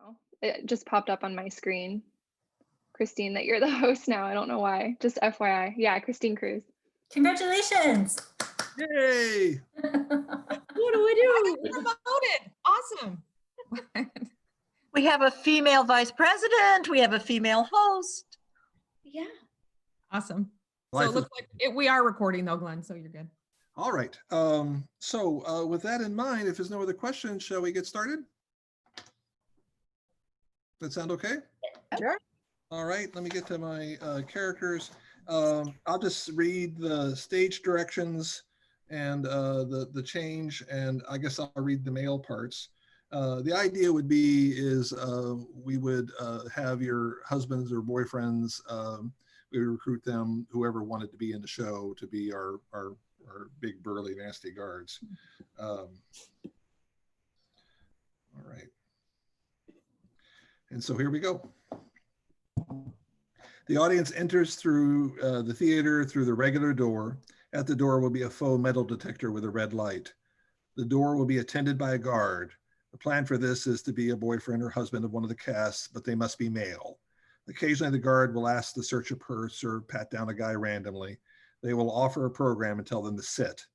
now. It just popped up on my screen, Christine, that you're the host now. I don't know why. Just FYI. Yeah, Christine Cruz. Congratulations. Yay! What do we do? Promoted. Awesome. We have a female vice president. We have a female host. Yeah. Awesome. So Life it looks like we are recording though, Glenn, so you're good. All right. With that in mind, if there's no other questions, shall we get started? That sound okay? Sure. All right, let me get to my characters. I'll just read the stage directions and the change, and I guess I'll read the male parts. The idea would be is we would have your husbands or boyfriends, we would recruit them, whoever wanted to be in the show, to be our big burly nasty guards. All right. And so here we go. The audience enters through the theater through the regular door. At the door will be a faux metal detector with a red light. The door will be attended by a guard. The plan for this is to be a boyfriend or husband of one of the casts, but they must be male. Occasionally the guard will ask to search a purse or pat down a guy randomly. They will offer a program and tell them to sit.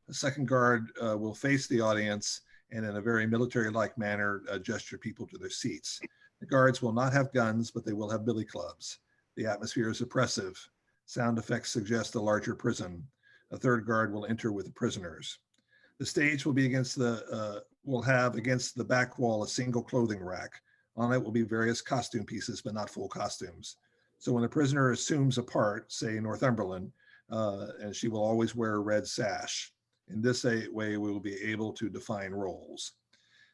The second guard will face the audience and in a very military-like manner gesture people to their seats. The guards will not have guns, but they will have billy clubs. The atmosphere is oppressive. Sound effects suggest a larger prison. A third guard will enter with the prisoners. The stage will be will have against the back wall a single clothing rack. On it will be various costume pieces, but not full costumes. So when a prisoner assumes a part, say Northumberland, and she will always wear a red sash. In this way, we will be able to define roles.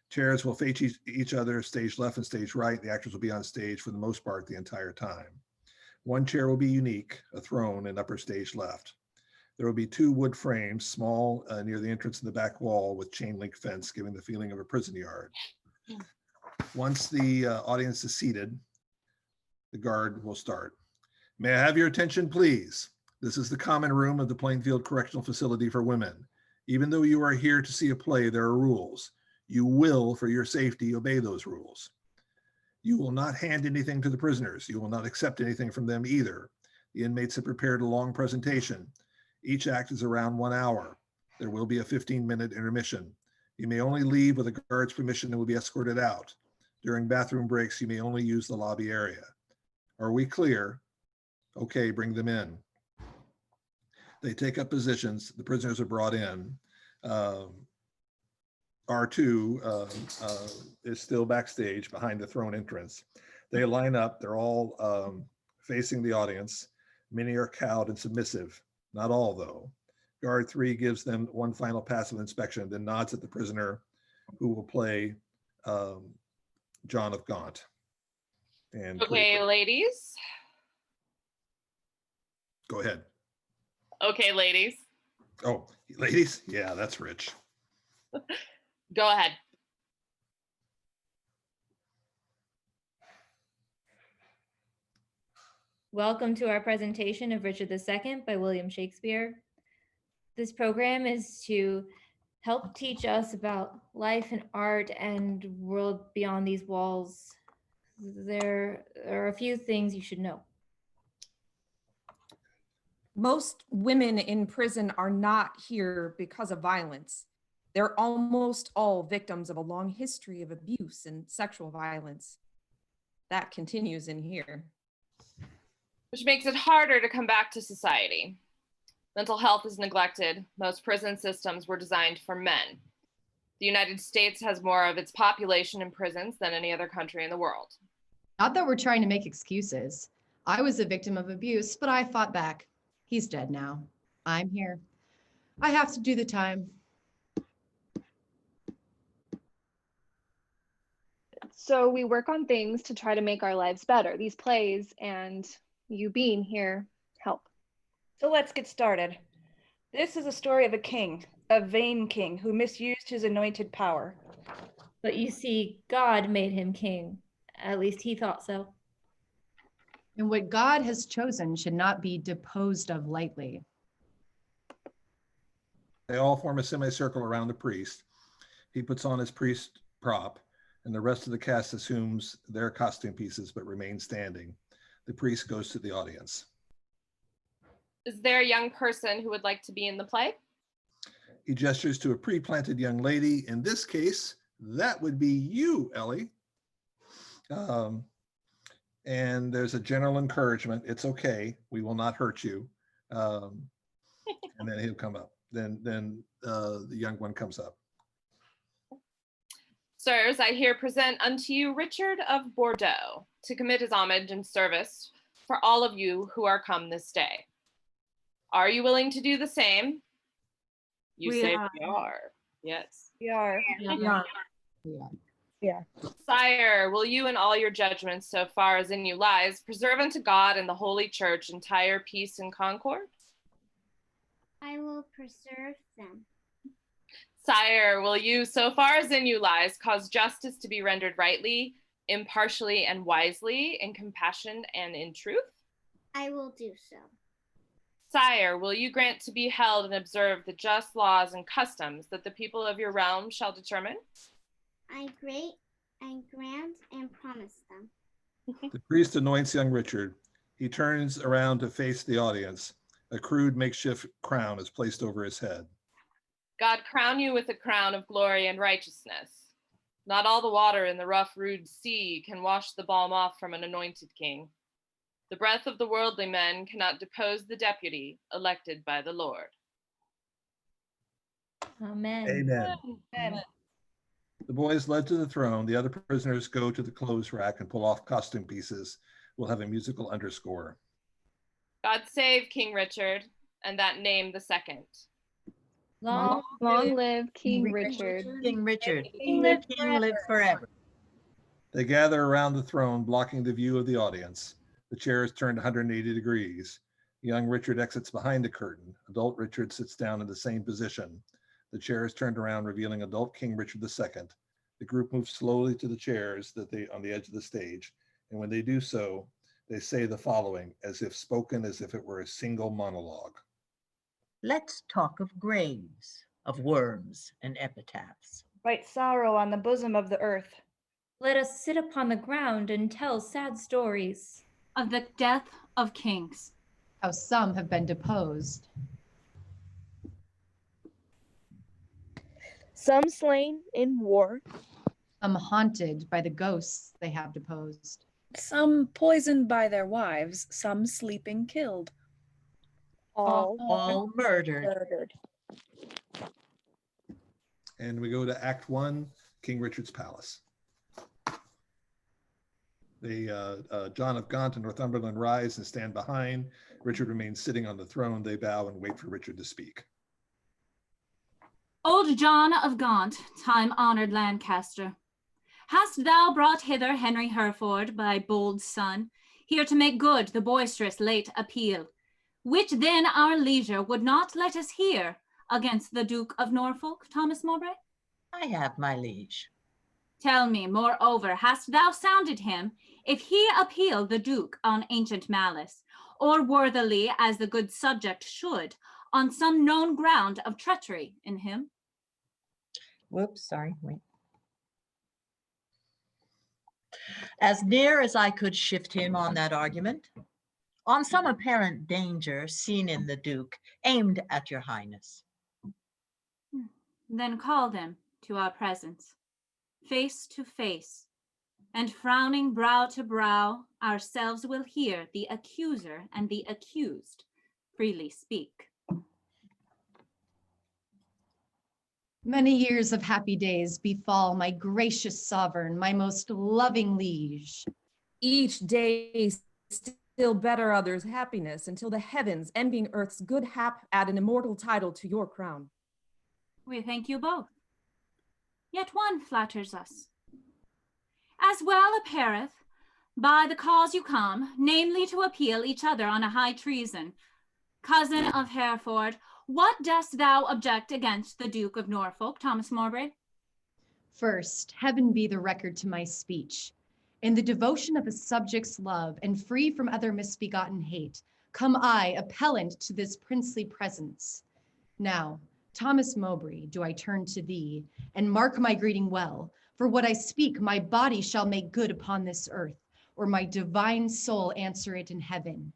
Chairs will face each other, stage left and stage right. The actors will be on stage for the most part the entire time. One chair will be unique, a throne in upper stage left. There will be two wood frames, small near the entrance in the back wall with chain link fence, giving the feeling of a prison yard. Once the audience is seated, the guard will start. May I have your attention, please? This is the common room of the Plainfield Correctional Facility for Women. Even though you are here to see a play, there are rules. You will, for your safety, obey those rules. You will not hand anything to the prisoners. You will not accept anything from them either. The inmates have prepared a long presentation. Each act is around 1 hour. There will be a 15-minute intermission. You may only leave with a guard's permission and will be escorted out. During bathroom breaks, you may only use the lobby area. Are we clear? Okay, bring them in. They take up positions. The prisoners are brought in. R2 is still backstage behind the throne entrance. They line up. They're all facing the audience. Many are cowed and submissive. Not all, though. Guard 3 gives them one final passive inspection, then nods at the prisoner who will play John of Gaunt. And okay, ladies. Go ahead. Okay, ladies. Oh, ladies? Yeah, that's rich. Go ahead. Welcome to our presentation of Richard II by William Shakespeare. This program is to help teach us about life and art and world beyond these walls. There are a few things you should know. Most women in prison are not here because of violence. They're almost all victims of a long history of abuse and sexual violence. That continues in here. Which makes it harder to come back to society. Mental health is neglected. Most prison systems were designed for men. The United States has more of its population in prisons than any other country in the world. Not that we're trying to make excuses. I was a victim of abuse, but I fought back. He's dead now. I'm here. I have to do the time. So we work on things to try to make our lives better. These plays and you being here help. So let's get started. This is a story of a king, a vain king who misused his anointed power. But you see, God made him king. At least he thought so. And what God has chosen should not be disposed of lightly. They all form a semicircle around the priest. He puts on his priest prop and the rest of the cast assumes their costume pieces but remains standing. The priest goes to the audience. Is there a young person who would like to be in the play? He gestures to a pre-planted young lady. In this case, that would be you, Ellie. And there's a general encouragement. It's okay. We will not hurt you. And then he'll come up. Then the young one comes up. Sirs, I here present unto you Richard of Bordeaux to commit his homage and service for all of you who are come this day. Are you willing to do the same? You We say are. we are. Yes. We are. Yeah. Sire, will you in all your judgments, so far as in you lies, preserve unto God and the Holy Church entire peace and concord? I will preserve them. Sire, will you, so far as in you lies, cause justice to be rendered rightly, impartially, and wisely, in compassion and in truth? I will do so. Sire, will you grant to be held and observe the just laws and customs that the people of your realm shall determine? I grant and promise them. The priest anoints young Richard. He turns around to face the audience. A crude makeshift crown is placed over his head. God crown you with a crown of glory and righteousness. Not all the water in the rough, rude sea can wash the balm off from an anointed king. The breath of the worldly men cannot depose the deputy elected by the Lord. Amen. Amen. Amen. The boy is led to the throne. The other prisoners go to the clothes rack and pull off costume pieces. We'll have a musical underscore. God save King Richard, and that name the second. Long Long live King Richard. King Richard. King live King live forever. They gather around the throne, blocking the view of the audience. The chair is turned 180 degrees. Young Richard exits behind the curtain. Adult Richard sits down in the same position. The chair is turned around, revealing adult King Richard II. The group moves slowly to the chairs on the edge of the stage. And when they do so, they say the following, as if spoken as if it were a single monologue. Let's talk of graves, of worms and epitaphs. Write sorrow on the bosom of the earth. Let us sit upon the ground and tell sad stories of the death of kings. How some have been deposed. Some slain in war. Some haunted by the ghosts they have deposed. Some poisoned by their wives, some sleeping killed. All murdered. And we go to Act 1, King Richard's Palace. John of Gaunt and Northumberland rise and stand behind. Richard remains sitting on the throne. They bow and wait for Richard to speak. Old John of Gaunt, time-honored Lancaster, hast thou brought hither Henry Hereford, thy bold son, here to make good the boisterous late appeal, which then our leisure would not let us hear against the Duke of Norfolk, Thomas Mowbray? I have, my liege. Tell me, moreover, hast thou sounded him, if he appeal the Duke on ancient malice, or worthily as the good subject should, on some known ground of treachery in him? Whoops, sorry, wait. As near as I could shift him on that argument, on some apparent danger seen in the Duke, aimed at your highness. Then call them to our presence, face to face, and frowning brow to brow, ourselves will hear the accuser and the accused freely speak. Many years of happy days befall my gracious sovereign, my most loving liege. Each day still better others' happiness, until the heavens, envying earth's good hap, add an immortal title to your crown. We thank you both. Yet one flatters us. As well appeareth, by the cause you come, namely to appeal each other on a high treason. Cousin of Hereford, what dost thou object against the Duke of Norfolk, Thomas Mowbray? First, heaven be the record to my speech. In the devotion of a subject's love, and free from other misbegotten hate, come I, appellant to this princely presence. Now, Thomas Mowbray, do I turn to thee, and mark my greeting well, For what I speak, my body shall make good upon this earth, or my divine soul answer it in heaven.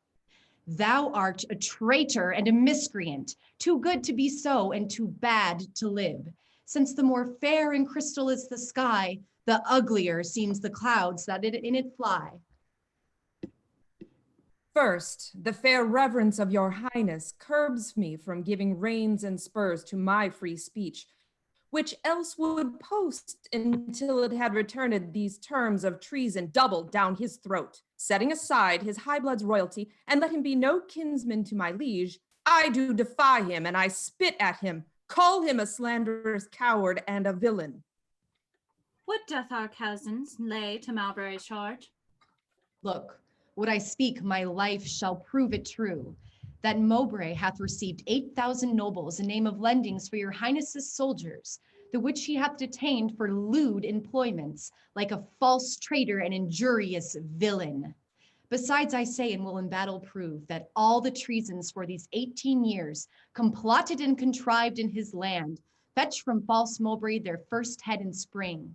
Thou art a traitor and a miscreant, too good to be so and too bad to live. Since the more fair and crystal is the sky, the uglier seems the clouds that in it fly. First, the fair reverence of your highness curbs me from giving reins and spurs to my free speech, which else would post until it had returned these terms of treason doubled down his throat. Setting aside his high blood's royalty, and let him be no kinsman to my liege, I do defy him, and I spit at him, call him a slanderous coward and a villain. What doth our cousins lay to Mowbray's charge? Look, what I speak, my life shall prove it true, that Mowbray hath received 8,000 nobles in name of lendings for your highness's soldiers, the which he hath detained for lewd employments, like a false traitor and injurious villain. Besides, I say and will in battle prove that all the treasons for these 18 years, complotted and contrived in his land, fetched from false Mowbray their first head in spring.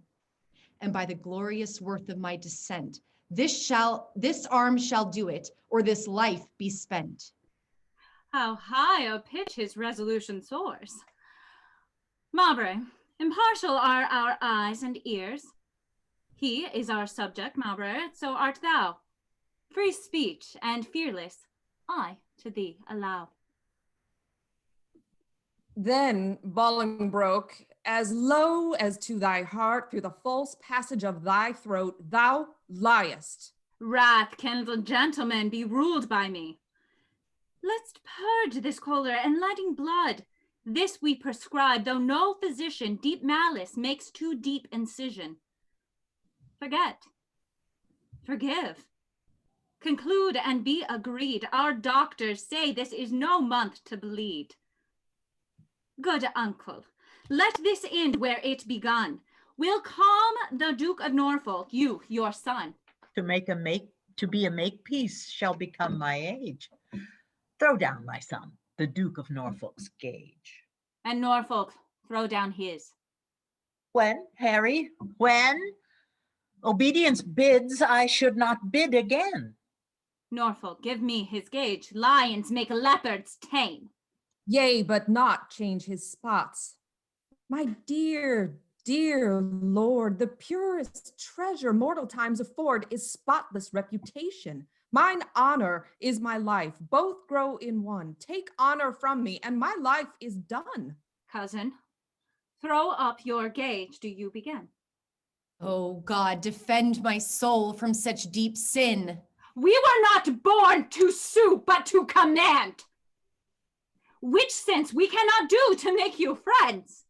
And by the glorious worth of my descent, this arm shall do it, or this life be spent. How high a pitch his resolution soars. Mowbray, impartial are our eyes and ears. He is our subject, Mowbray, so art thou. Free speech and fearless, I to thee allow. Then Bolingbroke, as low as to thy heart through the false passage of thy throat, thou liest. Wrath-kindled gentlemen, be ruled by me. Let's purge this choler and letting blood. This we prescribe, though no physician deep malice makes too deep incision. Forget, forgive, conclude and be agreed. Our doctors say this is no month to bleed. Good uncle, let this end where it begun. We'll calm the Duke of Norfolk, you, your son. To be a makepeace shall become my age. Throw down, my son, the Duke of Norfolk's gage. And Norfolk, throw down his. When, Harry, when? Obedience bids I should not bid again. Norfolk, give me his gage. Lions make leopards tame. Yea, but not change his spots. My dear, dear lord, the purest treasure mortal times afford is spotless reputation. Mine honor is my life, both grow in one. Take honor from me, and my life is done. Cousin, throw up your gage. Do you begin? Oh God, defend my soul from such deep sin. We were not born to sue, but to command. Which sense we cannot do to make you friends.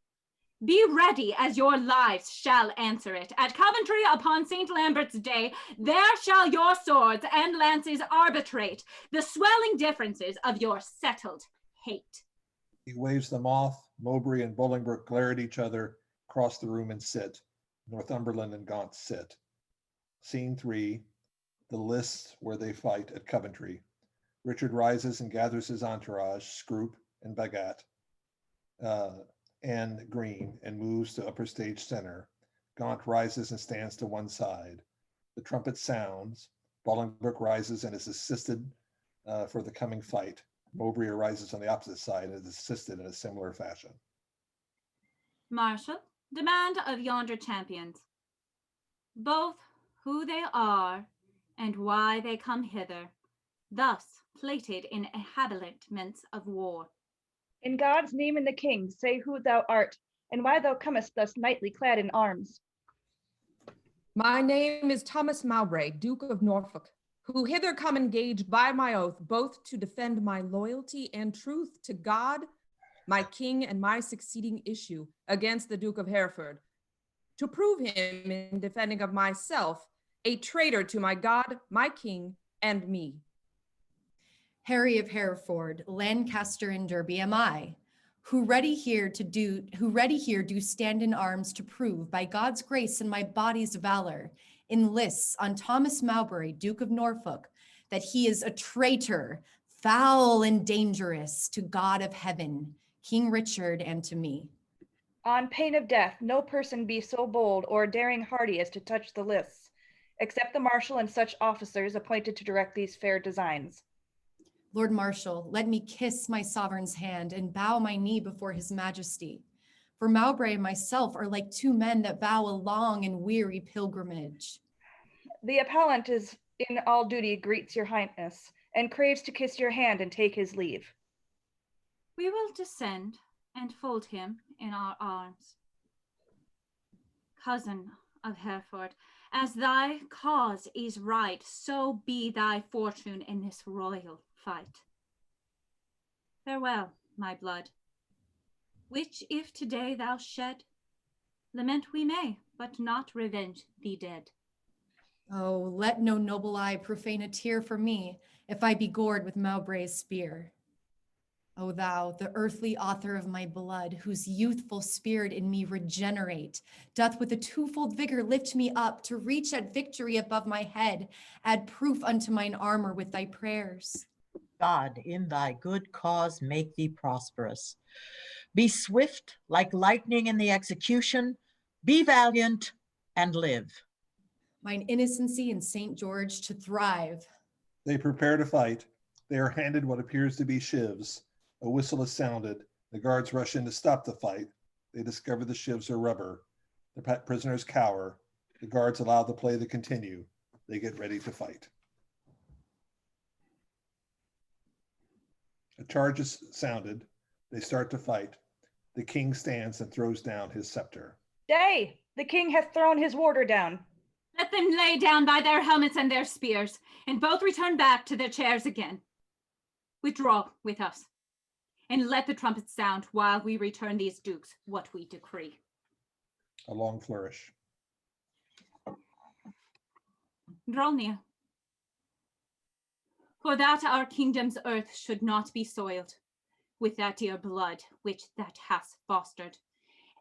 Be ready, as your lives shall answer it. At Coventry upon St. Lambert's Day, there shall your swords and lances arbitrate the swelling differences of your settled hate. He waves them off. Mowbray and Bolingbroke glare at each other, cross the room and sit. Northumberland and Gaunt sit. Scene 3, the lists where they fight at Coventry. Richard rises and gathers his entourage, Scroop and Bagat, and Green, and moves to upper stage center. Gaunt rises and stands to one side. The trumpet sounds. Bolingbroke rises and is assisted for the coming fight. Mowbray arises on the opposite side and is assisted in a similar fashion. Marshal, demand of yonder champions, both who they are and why they come hither, thus plated in habiliments of war. In God's name and the king, say who thou art, and why thou comest thus knightly clad in arms. My name is Thomas Mowbray, Duke of Norfolk, who hither come engaged by my oath, both to defend my loyalty and truth to God, my king, and my succeeding issue against the Duke of Hereford, to prove him in defending of myself, a traitor to my God, my king, and me. Harry of Hereford, Lancaster and Derby am I, who ready here do stand in arms to prove by God's grace and my body's valor in lists on Thomas Mowbray, Duke of Norfolk, that he is a traitor, foul and dangerous to God of heaven, King Richard, and to me. On pain of death, no person be so bold or daring hardy as to touch the lists, except the marshal and such officers appointed to direct these fair designs. Lord Marshal, let me kiss my sovereign's hand and bow my knee before his majesty. For Mowbray and myself are like two men that vow a long and weary pilgrimage. The appellant is in all duty greets your highness, and craves to kiss your hand and take his leave. We will descend and fold him in our arms. Cousin of Hereford, as thy cause is right, so be thy fortune in this royal fight. Farewell, my blood, which if today thou shed, lament we may, but not revenge thee dead. Oh, let no noble eye profane a tear for me, if I be gored with Mowbray's spear. O thou, the earthly author of my blood, whose youthful spirit in me regenerate, doth with a twofold vigor lift me up to reach at victory above my head, add proof unto mine armor with thy prayers. God, in thy good cause make thee prosperous. Be swift like lightning in the execution, be valiant and live. Mine innocency and St. George to thrive. They prepare to fight. They are handed what appears to be shivs. A whistle is sounded. The guards rush in to stop the fight. They discover the shivs are rubber. The prisoners cower. The guards allow the play to continue. They get ready to fight. A charge is sounded. They start to fight. The king stands and throws down his scepter. Stay! The king hath thrown his warder down. Let them lay down by their helmets and their spears, and both return back to their chairs again. Withdraw with us, and let the trumpets sound while we return these dukes what we decree. A long flourish. Draw near. For that our kingdom's earth should not be soiled with that dear blood which that has fostered,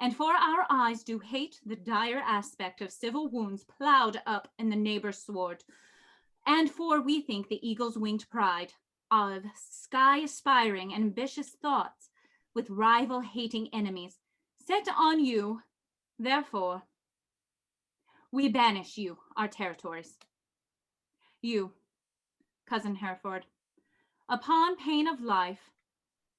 and for our eyes do hate the dire aspect of civil wounds plowed up in the neighbor's sword, and for we think the eagle's winged pride of sky-aspiring ambitious thoughts with rival-hating enemies set on you, therefore, we banish you our territories. You, cousin Hereford, upon pain of life,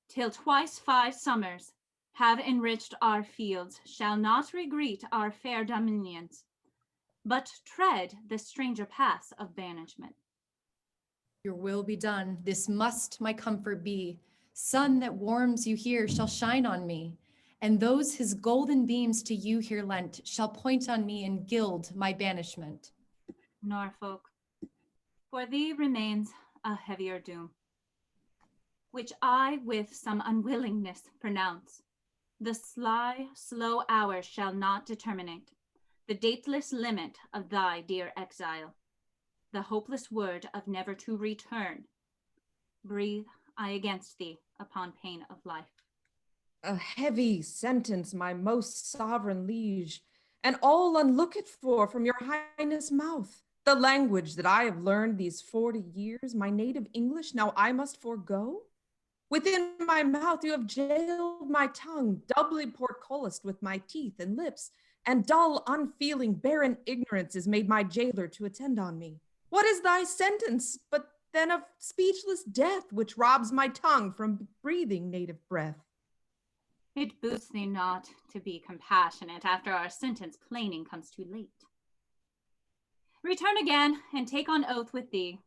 till twice 5 summers have enriched our fields, shall not regret our fair dominions, but tread the stranger paths of banishment. Your will be done. This must my comfort be. Sun that warms you here shall shine on me, and those his golden beams to you here lent shall point on me and gild my banishment. Norfolk, for thee remains a heavier doom, which I with some unwillingness pronounce. The sly, slow hours shall not determinate the dateless limit of thy dear exile, the hopeless word of never to return. Breathe I against thee upon pain of life. A heavy sentence, my most sovereign liege, and all unlooked for from your highness' mouth. The language that I have learned these 40 years, my native English, now I must forego? Within my mouth you have jailed my tongue, doubly portcullised with my teeth and lips, and dull, unfeeling, barren ignorance is made my jailer to attend on me. What is thy sentence, but then of speechless death, which robs my tongue from breathing native breath? It boots thee not to be compassionate after our sentence plaining comes too late. Return again and take on oath with thee.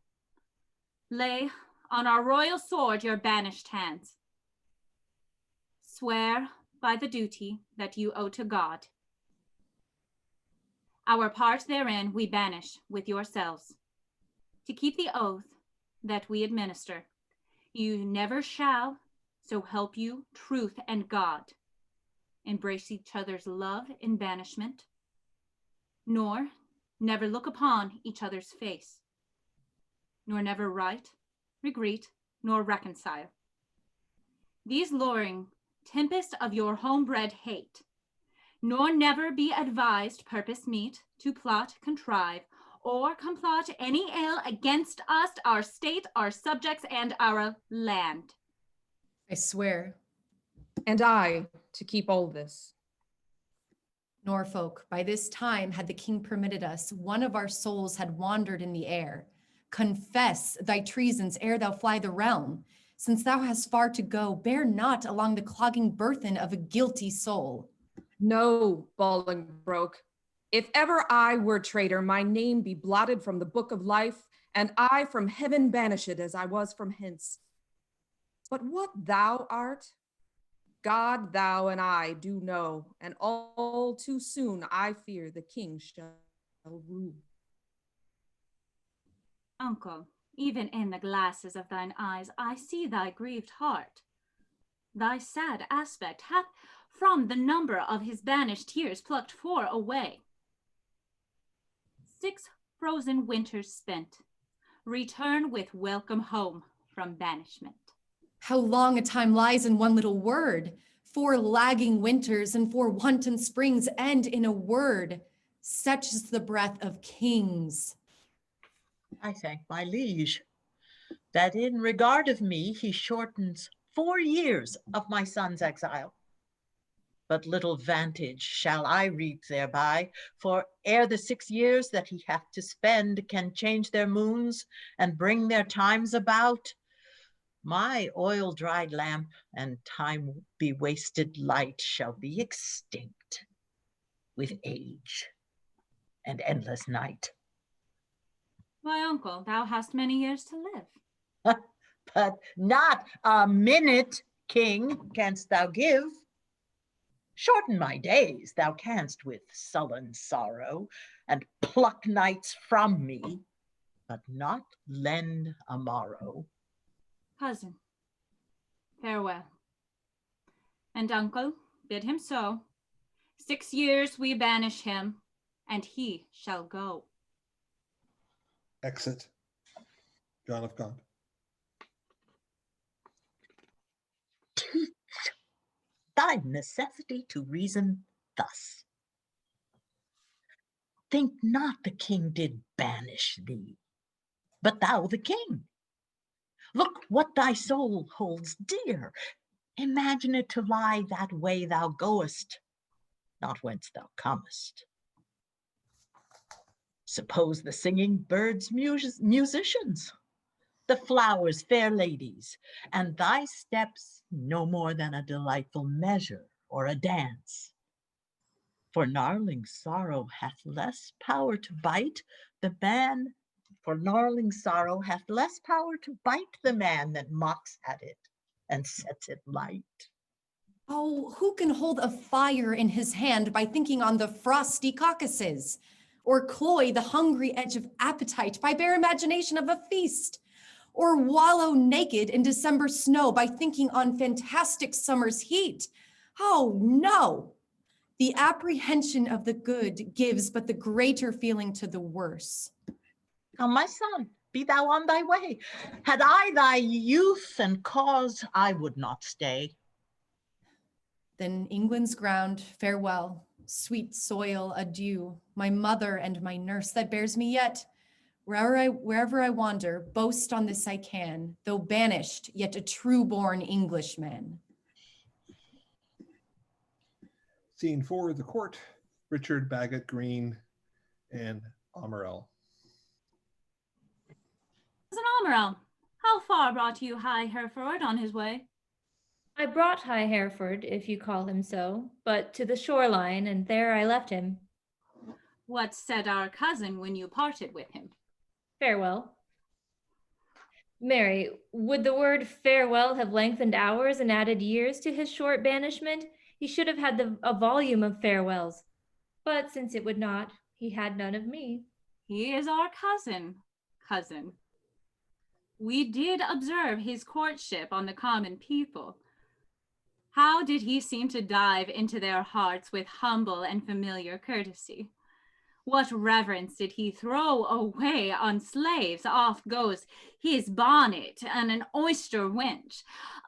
Lay on our royal sword your banished hands. Swear by the duty that you owe to God. Our part therein we banish with yourselves. To keep the oath that we administer, you never shall, so help you truth and God, embrace each other's love in banishment, nor never look upon each other's face, nor never write, regret, nor reconcile. These luring tempest of your homebred hate, nor never be advised purpose meet to plot, contrive, or complot any ill against us, our state, our subjects, and our land. I swear. And I, to keep all this. Norfolk, by this time, had the king permitted us, one of our souls had wandered in the air. Confess thy treasons ere thou fly the realm. Since thou hast far to go, bear not along the clogging burthen of a guilty soul. No, Bolingbroke. If ever I were traitor, my name be blotted from the book of life, and I from heaven banished as I was from hence. But what thou art, God, thou and I do know, and all too soon I fear the king shall rule. Uncle, even in the glasses of thine eyes, I see thy grieved heart. Thy sad aspect hath from the number of his banished years plucked 4 away. 6 frozen winters spent, return with welcome home from banishment. How long a time lies in one little word. 4 lagging winters and 4 wanton springs end in a word. Such is the breath of kings. I thank my liege that in regard of me he shortens 4 years of my son's exile. But little vantage shall I reap thereby, for ere the 6 years that he hath to spend can change their moons and bring their times about, my oil-dried lamp and time-be-wasted light shall be extinct with age and endless night. Why, uncle, thou hast many years to live. But not a minute, king, canst thou give. Shorten my days thou canst with sullen sorrow, and pluck nights from me, but not lend a morrow. Cousin, farewell. And uncle, bid him so. 6 years we banish him, and he shall go. Exit. John of Gaunt. Teach thy necessity to reason thus. Think not the king did banish thee, but thou the king. Look what thy soul holds dear. Imagine it to lie that way thou goest, not whence thou comest. Suppose the singing birds musicians, the flowers fair ladies, and thy steps no more than a delightful measure or a dance. For gnarling sorrow hath less power to bite the man, for gnarling sorrow hath less power to bite the man that mocks at it and sets it light. Oh, who can hold a fire in his hand by thinking on the frosty Caucasus? Or cloy the hungry edge of appetite by bare imagination of a feast? Or wallow naked in December snow by thinking on fantastic summer's heat? Oh, no! The apprehension of the good gives but the greater feeling to the worse. Come, my son, be thou on thy way. Had I thy youth and cause, I would not stay. Then England's ground, farewell. Sweet soil, adieu. My mother and my nurse that bears me yet. Wherever I wander, boast on this I can, though banished, yet a true-born Englishman. Scene 4, the court, Richard, Bagot, Green, and Amarel. Cousin Amarel, how far brought you High Hereford on his way? I brought High Hereford, if you call him so, but to the shoreline, and there I left him. What said our cousin when you parted with him? Farewell. Mary, would the word farewell have lengthened hours and added years to his short banishment? He should have had a volume of farewells. But since it would not, he had none of me. He is our cousin. We did observe his courtship on the common people. How did he seem to dive into their hearts with humble and familiar courtesy? What reverence did he throw away on slaves? Off goes his bonnet and an oyster wench.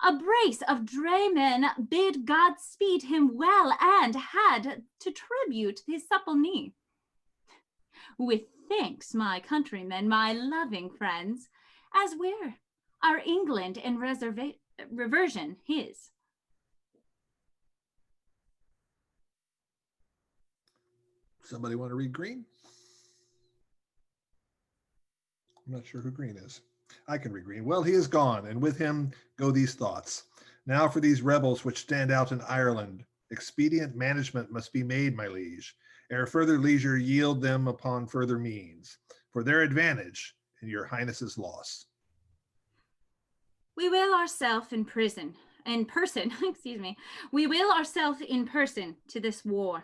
A brace of draymen bid God speed him well and had to tribute his supple knee. With thanks, my countrymen, my loving friends, as we're our England in reversion his. Somebody want to read green? I'm not sure who green is. I can read green. Well, he is gone, and with him go these thoughts. Now for these rebels which stand out in Ireland, expedient management must be made, my liege, ere further leisure yield them upon further means, for their advantage and your highness's loss. We will ourself in person, excuse me, we will ourself in person to this war.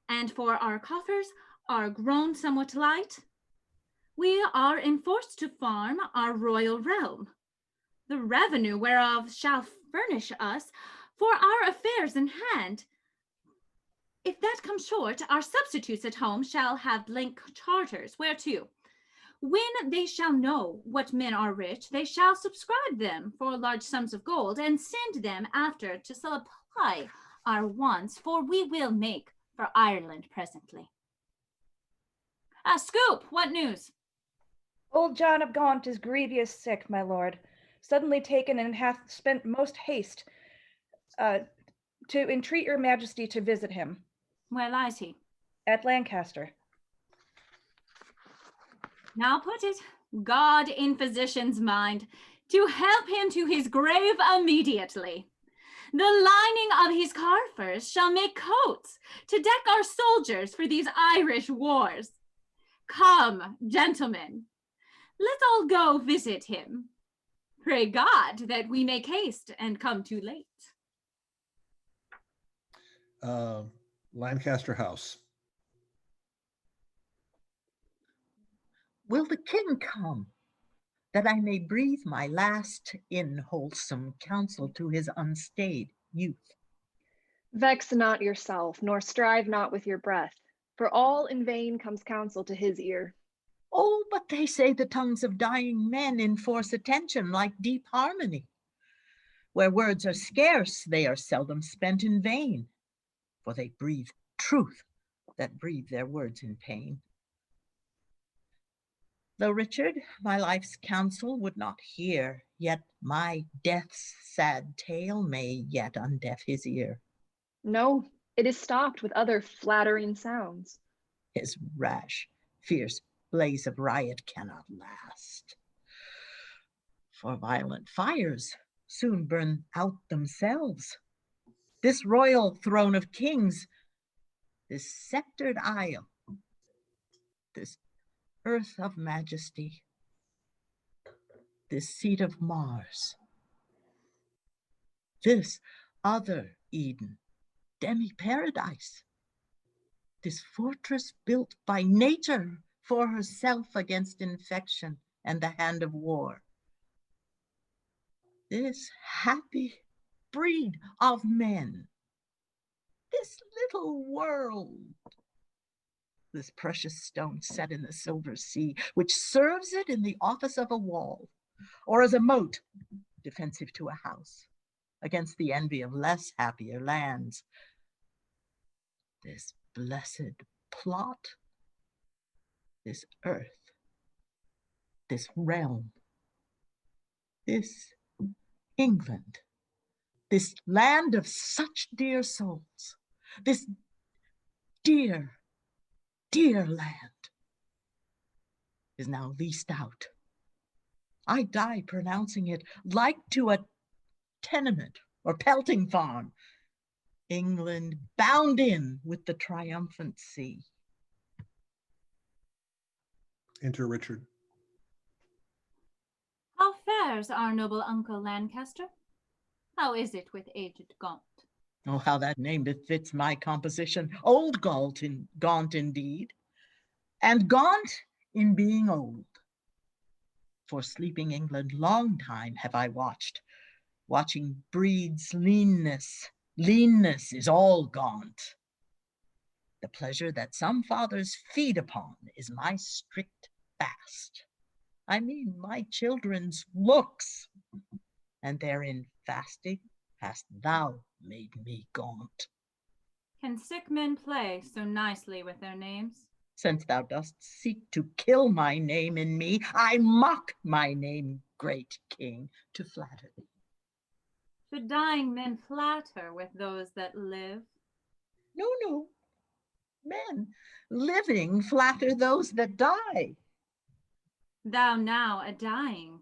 And for our coffers are grown somewhat light, we are enforced to farm our royal realm, the revenue whereof shall furnish us for our affairs in hand. If that come short, our substitutes at home shall have blank charters, whereto, when they shall know what men are rich, they shall subscribe them for large sums of gold, and send them after to supply our wants, for we will make for Ireland presently. Scoop, what news? Old John of Gaunt is grievous sick, my lord, suddenly taken, and hath spent most haste to entreat your majesty to visit him. Where lies he? At Lancaster. Now put it, God in physician's mind, to help him to his grave immediately. The lining of his coffers shall make coats to deck our soldiers for these Irish wars. Come, gentlemen, let's all go visit him. Pray God that we make haste and come too late. Lancaster House. Will the king come, that I may breathe my last in wholesome counsel to his unstayed youth? Vex not yourself, nor strive not with your breath, for all in vain comes counsel to his ear. Oh, but they say the tongues of dying men enforce attention like deep harmony. Where words are scarce, they are seldom spent in vain, for they breathe truth that breathe their words in pain. Though Richard my life's counsel would not hear, yet my death's sad tale may yet undeaf his ear. No, it is stopped with other flattering sounds. His rash, fierce blaze of riot cannot last, for violent fires soon burn out themselves. This royal throne of kings, this sceptered isle, this earth of majesty, this seat of Mars, this other Eden, demi-paradise, this fortress built by nature for herself against infection and the hand of war. This happy breed of men, this little world, this precious stone set in the silver sea, which serves it in the office of a wall, or as a moat defensive to a house, against the envy of less happier lands. This blessed plot, this earth, this realm, this England, this land of such dear souls, this dear, dear land is now leased out. I die pronouncing it like to a tenement or pelting farm. England bound in with the triumphant sea. Enter Richard. How fares our noble uncle Lancaster? How is it with aged Gaunt? Oh, how that name befits my composition. Old Gaunt indeed, and gaunt in being old. For sleeping England long time have I watching breeds leanness. Leanness is all gaunt. The pleasure that some fathers feed upon is my strict fast. I mean my children's looks, and therein fasting hast thou made me gaunt. Can sick men play so nicely with their names? Since thou dost seek to kill my name in me, I mock my name, great king, to flatter thee. Should dying men flatter with those that live? No, no, Men living flatter those that die. Thou now a dying,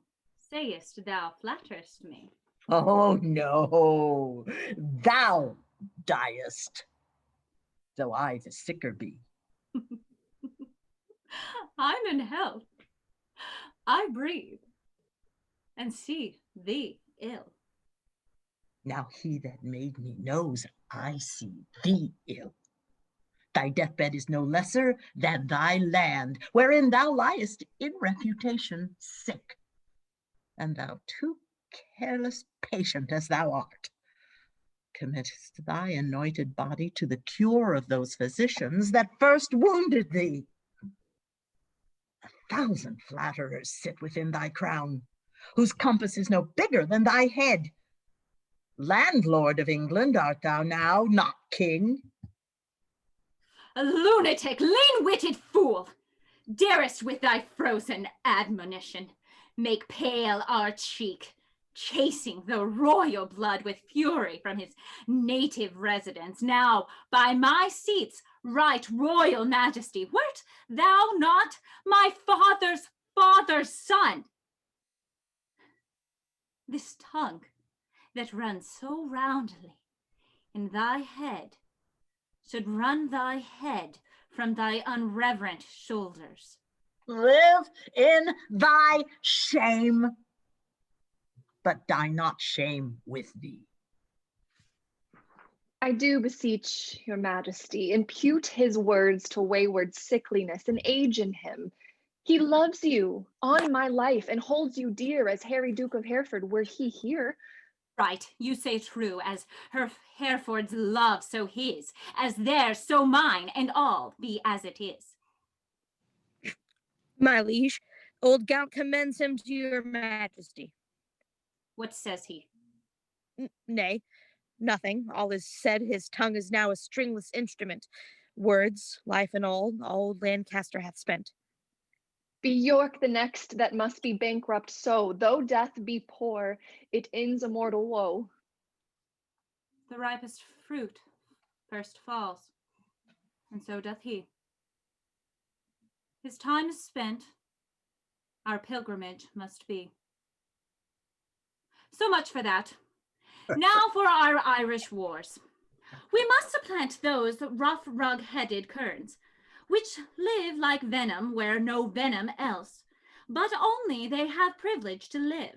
sayest thou flatterest me. Oh no, thou diest, though I the sicker be. I'm in health. I breathe and see thee ill. Now he that made me knows I see thee ill. Thy deathbed is no lesser than thy land, wherein thou liest in reputation sick, and thou too careless patient as thou art, committest thy anointed body to the cure of those physicians that first wounded thee. 1,000 flatterers sit within thy crown, whose compass is no bigger than thy head. Landlord of England art thou now, not king. A lunatic, lean-witted fool! Darest with thy frozen admonition make pale our cheek, chasing the royal blood with fury from his native residence. Now, by my seats, right royal majesty, wert thou not my father's father's son? This tongue that runs so roundly in thy head should run thy head from thy unreverent shoulders. Live in thy shame, but die not shame with thee. I do beseech your majesty, impute his words to wayward sickliness and age in him. He loves you on my life and holds you dear as Harry Duke of Hereford were he here. Right, you say true, as her Hereford's love so his, as theirs so mine, and all be as it is. My liege, old Gaunt commends him to your majesty. What says he? Nay, nothing. All is said. His tongue is now a stringless instrument. Words, life and all Lancaster hath spent. Be York the next that must be bankrupt so, though death be poor, it ends a mortal woe. The ripest fruit first falls, and so doth he. His time is spent, our pilgrimage must be. So much for that. Now for our Irish wars. We must supplant those rough rug-headed kerns, which live like venom where no venom else, but only they have privilege to live.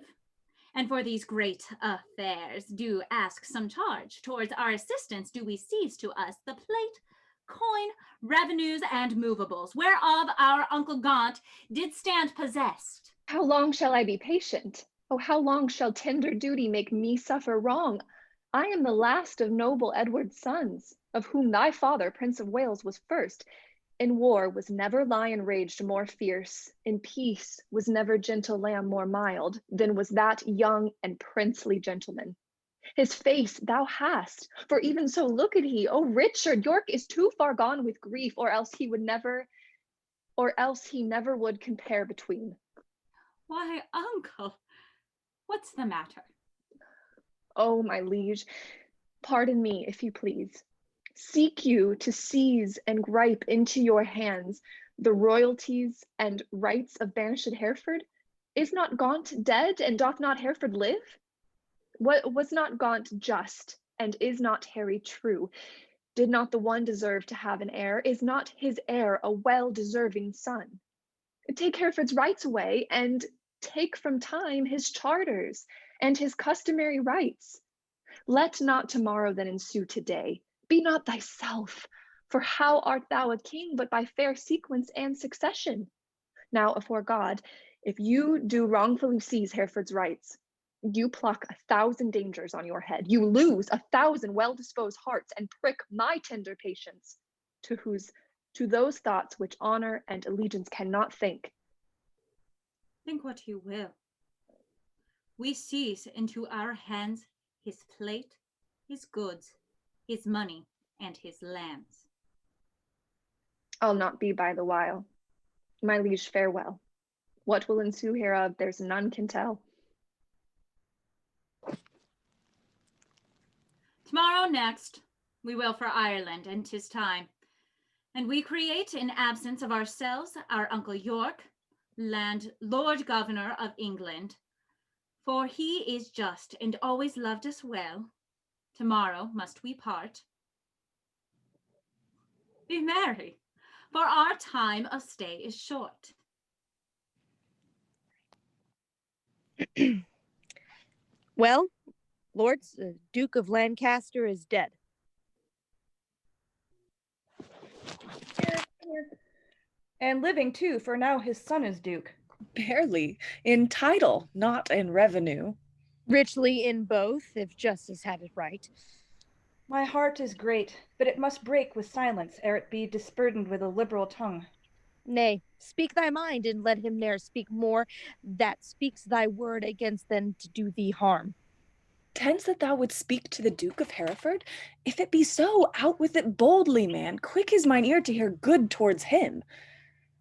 And for these great affairs do ask some charge. Towards our assistance do we seize to us the plate, coin, revenues, and movables, whereof our Uncle Gaunt did stand possessed. How long shall I be patient? Oh, how long shall tender duty make me suffer wrong? I am the last of noble Edward's sons, of whom thy father, Prince of Wales, was first. In war was never lion raged more fierce, in peace was never gentle lamb more mild, than was that young and princely gentleman. His face thou hast, for even so looked he. Oh, Richard, York is too far gone with grief, or else he never would compare between. Why, uncle, what's the matter? Oh, my liege, pardon me, if you please. Seek you to seize and gripe into your hands the royalties and rights of banished Hereford? Is not Gaunt dead, and doth not Hereford live? Was not Gaunt just, and is not Harry true? Did not the one deserve to have an heir? Is not his heir a well-deserving son? Take Hereford's rights away, and take from time his charters and his customary rights. Let not tomorrow then ensue today. Be not thyself, for how art thou a king but by fair sequence and succession? Now, afore God, if you do wrongfully seize Hereford's rights, you pluck 1,000 dangers on your head. You lose 1,000 well-disposed hearts and prick my tender patience, to those thoughts which honor and allegiance cannot think. Think what you will. We seize into our hands his plate, his goods, his money, and his lands. I'll not be by the while. My liege, farewell. What will ensue hereof, there's none can tell. Tomorrow next, we will for Ireland, and 'tis time. And we create, in absence of ourselves, our Uncle York, land Lord Governor of England. For he is just and always loved us well. Tomorrow must we part. Be merry, for our time of stay is short. Well, lords, the Duke of Lancaster is dead. And living too, for now his son is Duke. Barely. In title, not in revenue. Richly in both, if justice had it right. My heart is great, but it must break with silence ere it be disburdened with a liberal tongue. Nay, speak thy mind, and let him ne'er speak more that speaks thy word against them to do thee harm. Tends that thou wouldst speak to the Duke of Hereford? If it be so, out with it boldly, man. Quick is mine ear to hear good towards him.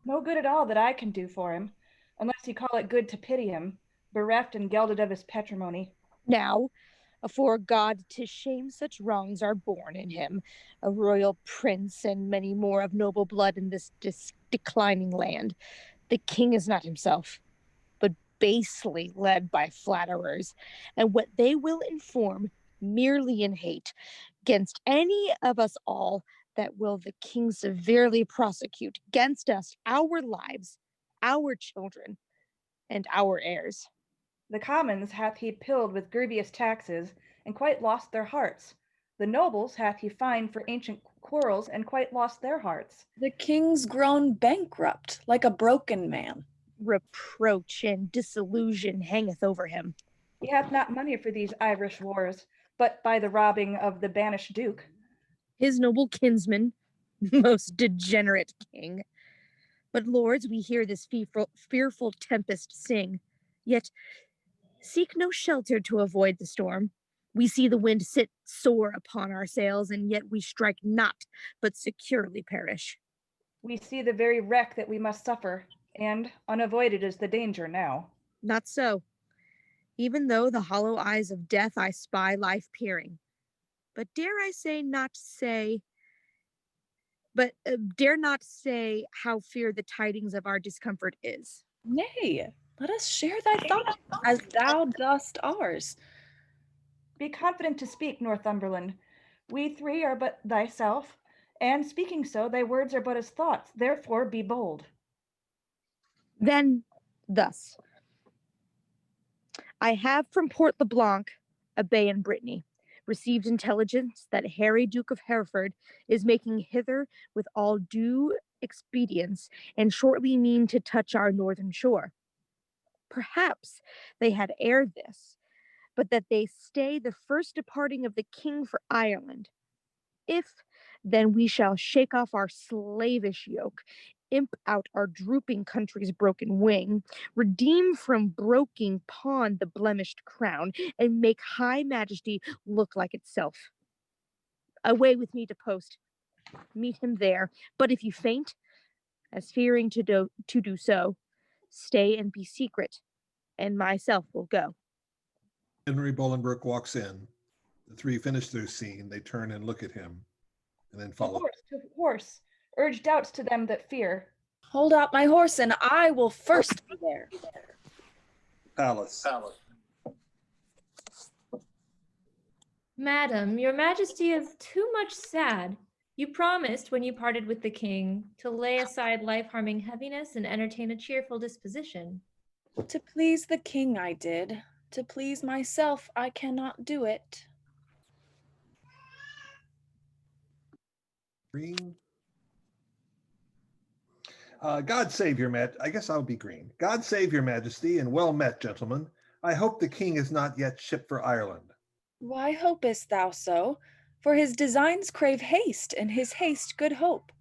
No good at all that I can do for him, unless he call it good to pity him, bereft and gelded of his patrimony. Now, afore God, 'tis shame such wrongs are born in him, a royal prince and many more of noble blood in this declining land. The king is not himself, but basely led by flatterers, and what they will inform merely in hate against any of us all, that will the king severely prosecute against us our lives, our children, and our heirs. The commons hath he pilled with grievous taxes, and quite lost their hearts. The nobles hath he fined for ancient quarrels, and quite lost their hearts. The king's grown bankrupt, like a broken man. Reproach and disillusion hangeth over him. He hath not money for these Irish wars, but by the robbing of the banished duke. His noble kinsman, most degenerate king. But lords, we hear this fearful tempest sing, yet seek no shelter to avoid the storm. We see the wind sit sore upon our sails, and yet we strike not, but securely perish. We see the very wreck that we must suffer, and unavoided is the danger now. Not so. Even though the hollow eyes of death I spy life peering. But dare not say how fear the tidings of our discomfort is. Nay, let us share thy thoughts, as thou dost ours. Be confident to speak, Northumberland. We three are but thyself, and speaking so, thy words are but as thoughts, therefore be bold. Then, thus. I have from Port LeBlanc, a bay in Brittany, received intelligence that Harry, Duke of Hereford, is making hither with all due expedience, and shortly mean to touch our northern shore. Perhaps they had ere this, but that they stay the first departing of the king for Ireland. If then we shall shake off our slavish yoke, imp out our drooping country's broken wing, redeem from broken pawn the blemished crown, and make high majesty look like itself. Away with me to post. Meet him there, but if you faint, as fearing to do so, stay and be secret, and myself will go. Henry Bolingbroke walks in. The three finish their scene. They turn and look at him, and then follow. To horse, urge doubts to them that fear. Hold out my horse, and I will first be there. Palace. Madam, your majesty is too much sad. You promised when you parted with the king to lay aside life-harming heaviness and entertain a cheerful disposition. To please the king I did. To please myself I cannot do it. Green. God save your I guess I'll be green. God save your majesty, and well met, gentlemen. I hope the king is not yet shipped for Ireland. Why hopest thou so? For his designs crave haste, and his haste good hope.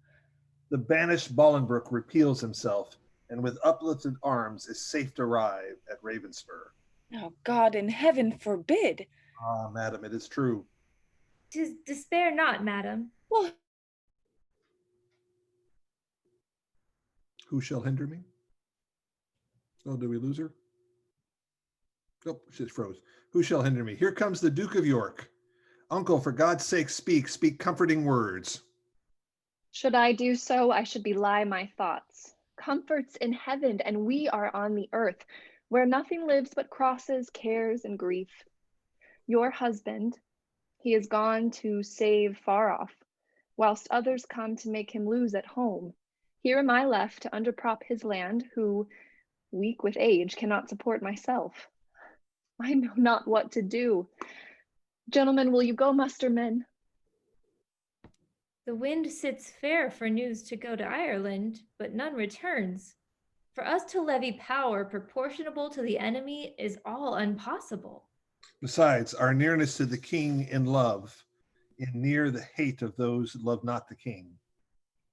The banished Bolingbroke repeals himself, and with uplifted arms is safe to arrive at Ravenspur. Oh, God in heaven forbid. Ah, madam, it is true. Despair not, madam. Well, who shall hinder me? Oh, did we lose her? Oh, she froze. Who shall hinder me? Here comes the Duke of York. Uncle, for God's sake, speak comforting words. Should I do so, I should belie my thoughts. Comforts in heaven, and we are on the earth, where nothing lives but crosses, cares, and grief. Your husband, he is gone to save far off, whilst others come to make him lose at home. Here am I left to underprop his land, who, weak with age, cannot support myself. I know not what to do. Gentlemen, will you go muster men? The wind sits fair for news to go to Ireland, but none returns. For us to levy power proportionable to the enemy is all impossible. Besides, our nearness to the king in love, in near the hate of those who love not the king.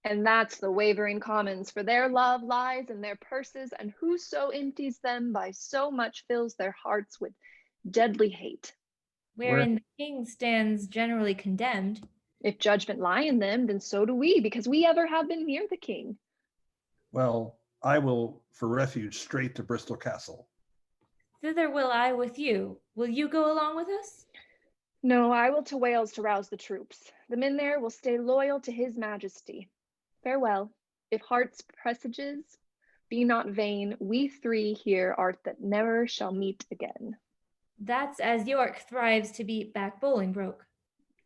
And that's the wavering commons, for their love lies in their purses, and whoso empties them by so much fills their hearts with deadly hate. Wherein the king stands generally condemned. If judgment lie in them, then so do we, because we ever have been near the king. Well, I will for refuge straight to Bristol Castle. Thither will I with you. Will you go along with us? No, I will to Wales to rouse the troops. The men there will stay loyal to his majesty. Farewell. If heart's presages be not vain, we three here art that never shall meet again. That's as York thrives to beat back Bolingbroke.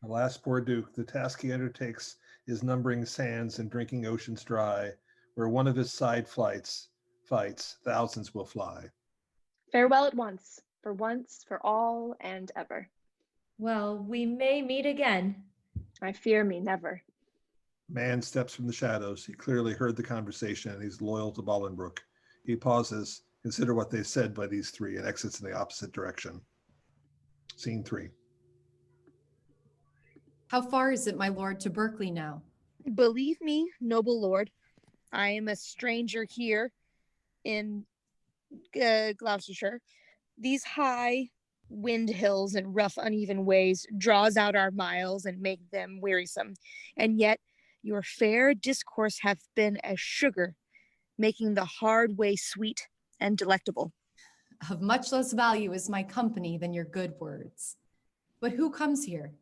Alas, poor Duke, the task he undertakes is numbering sands and drinking oceans dry, where one of his side fights, thousands will fly. Farewell at once, for all, and ever. Well, we may meet again. I fear me never. Man steps from the shadows. He clearly heard the conversation and he's loyal to Bolingbroke. He pauses, consider what they said by these three, and exits in the opposite direction. Scene 3. How far is it, my lord, to Berkeley now? Believe me, noble lord, I am a stranger here in Gloucestershire. These high wind hills and rough uneven ways draws out our miles and make them wearisome, and yet your fair discourse hath been as sugar, making the hard way sweet and delectable. Of much less value is my company than your good words. But who comes here?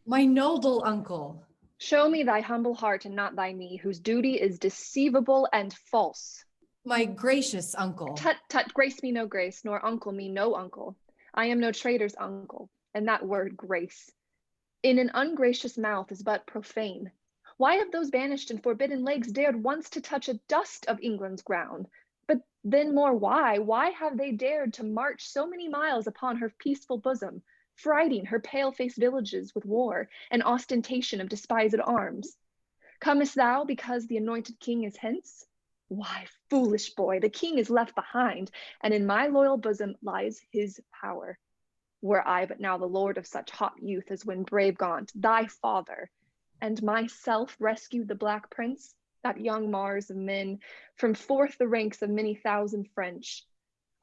My noble uncle. Show me thy humble heart and not thy knee, whose duty is deceivable and false. My gracious uncle. Tut, tut, grace me no grace, nor uncle me no uncle. I am no traitor's uncle, and that word grace in an ungracious mouth is but profane. Why have those banished and forbidden legs dared once to touch a dust of England's ground? But then more why have they dared to march so many miles upon her peaceful bosom, frighting her pale-faced villages with war and ostentation of despised arms? Comest thou because the anointed king is hence? Why, foolish boy, the king is left behind, and in my loyal bosom lies his power. Were I but now the lord of such hot youth as when brave Gaunt, thy father, and myself rescued the Black Prince, that young Mars of men, from forth the ranks of many thousand French.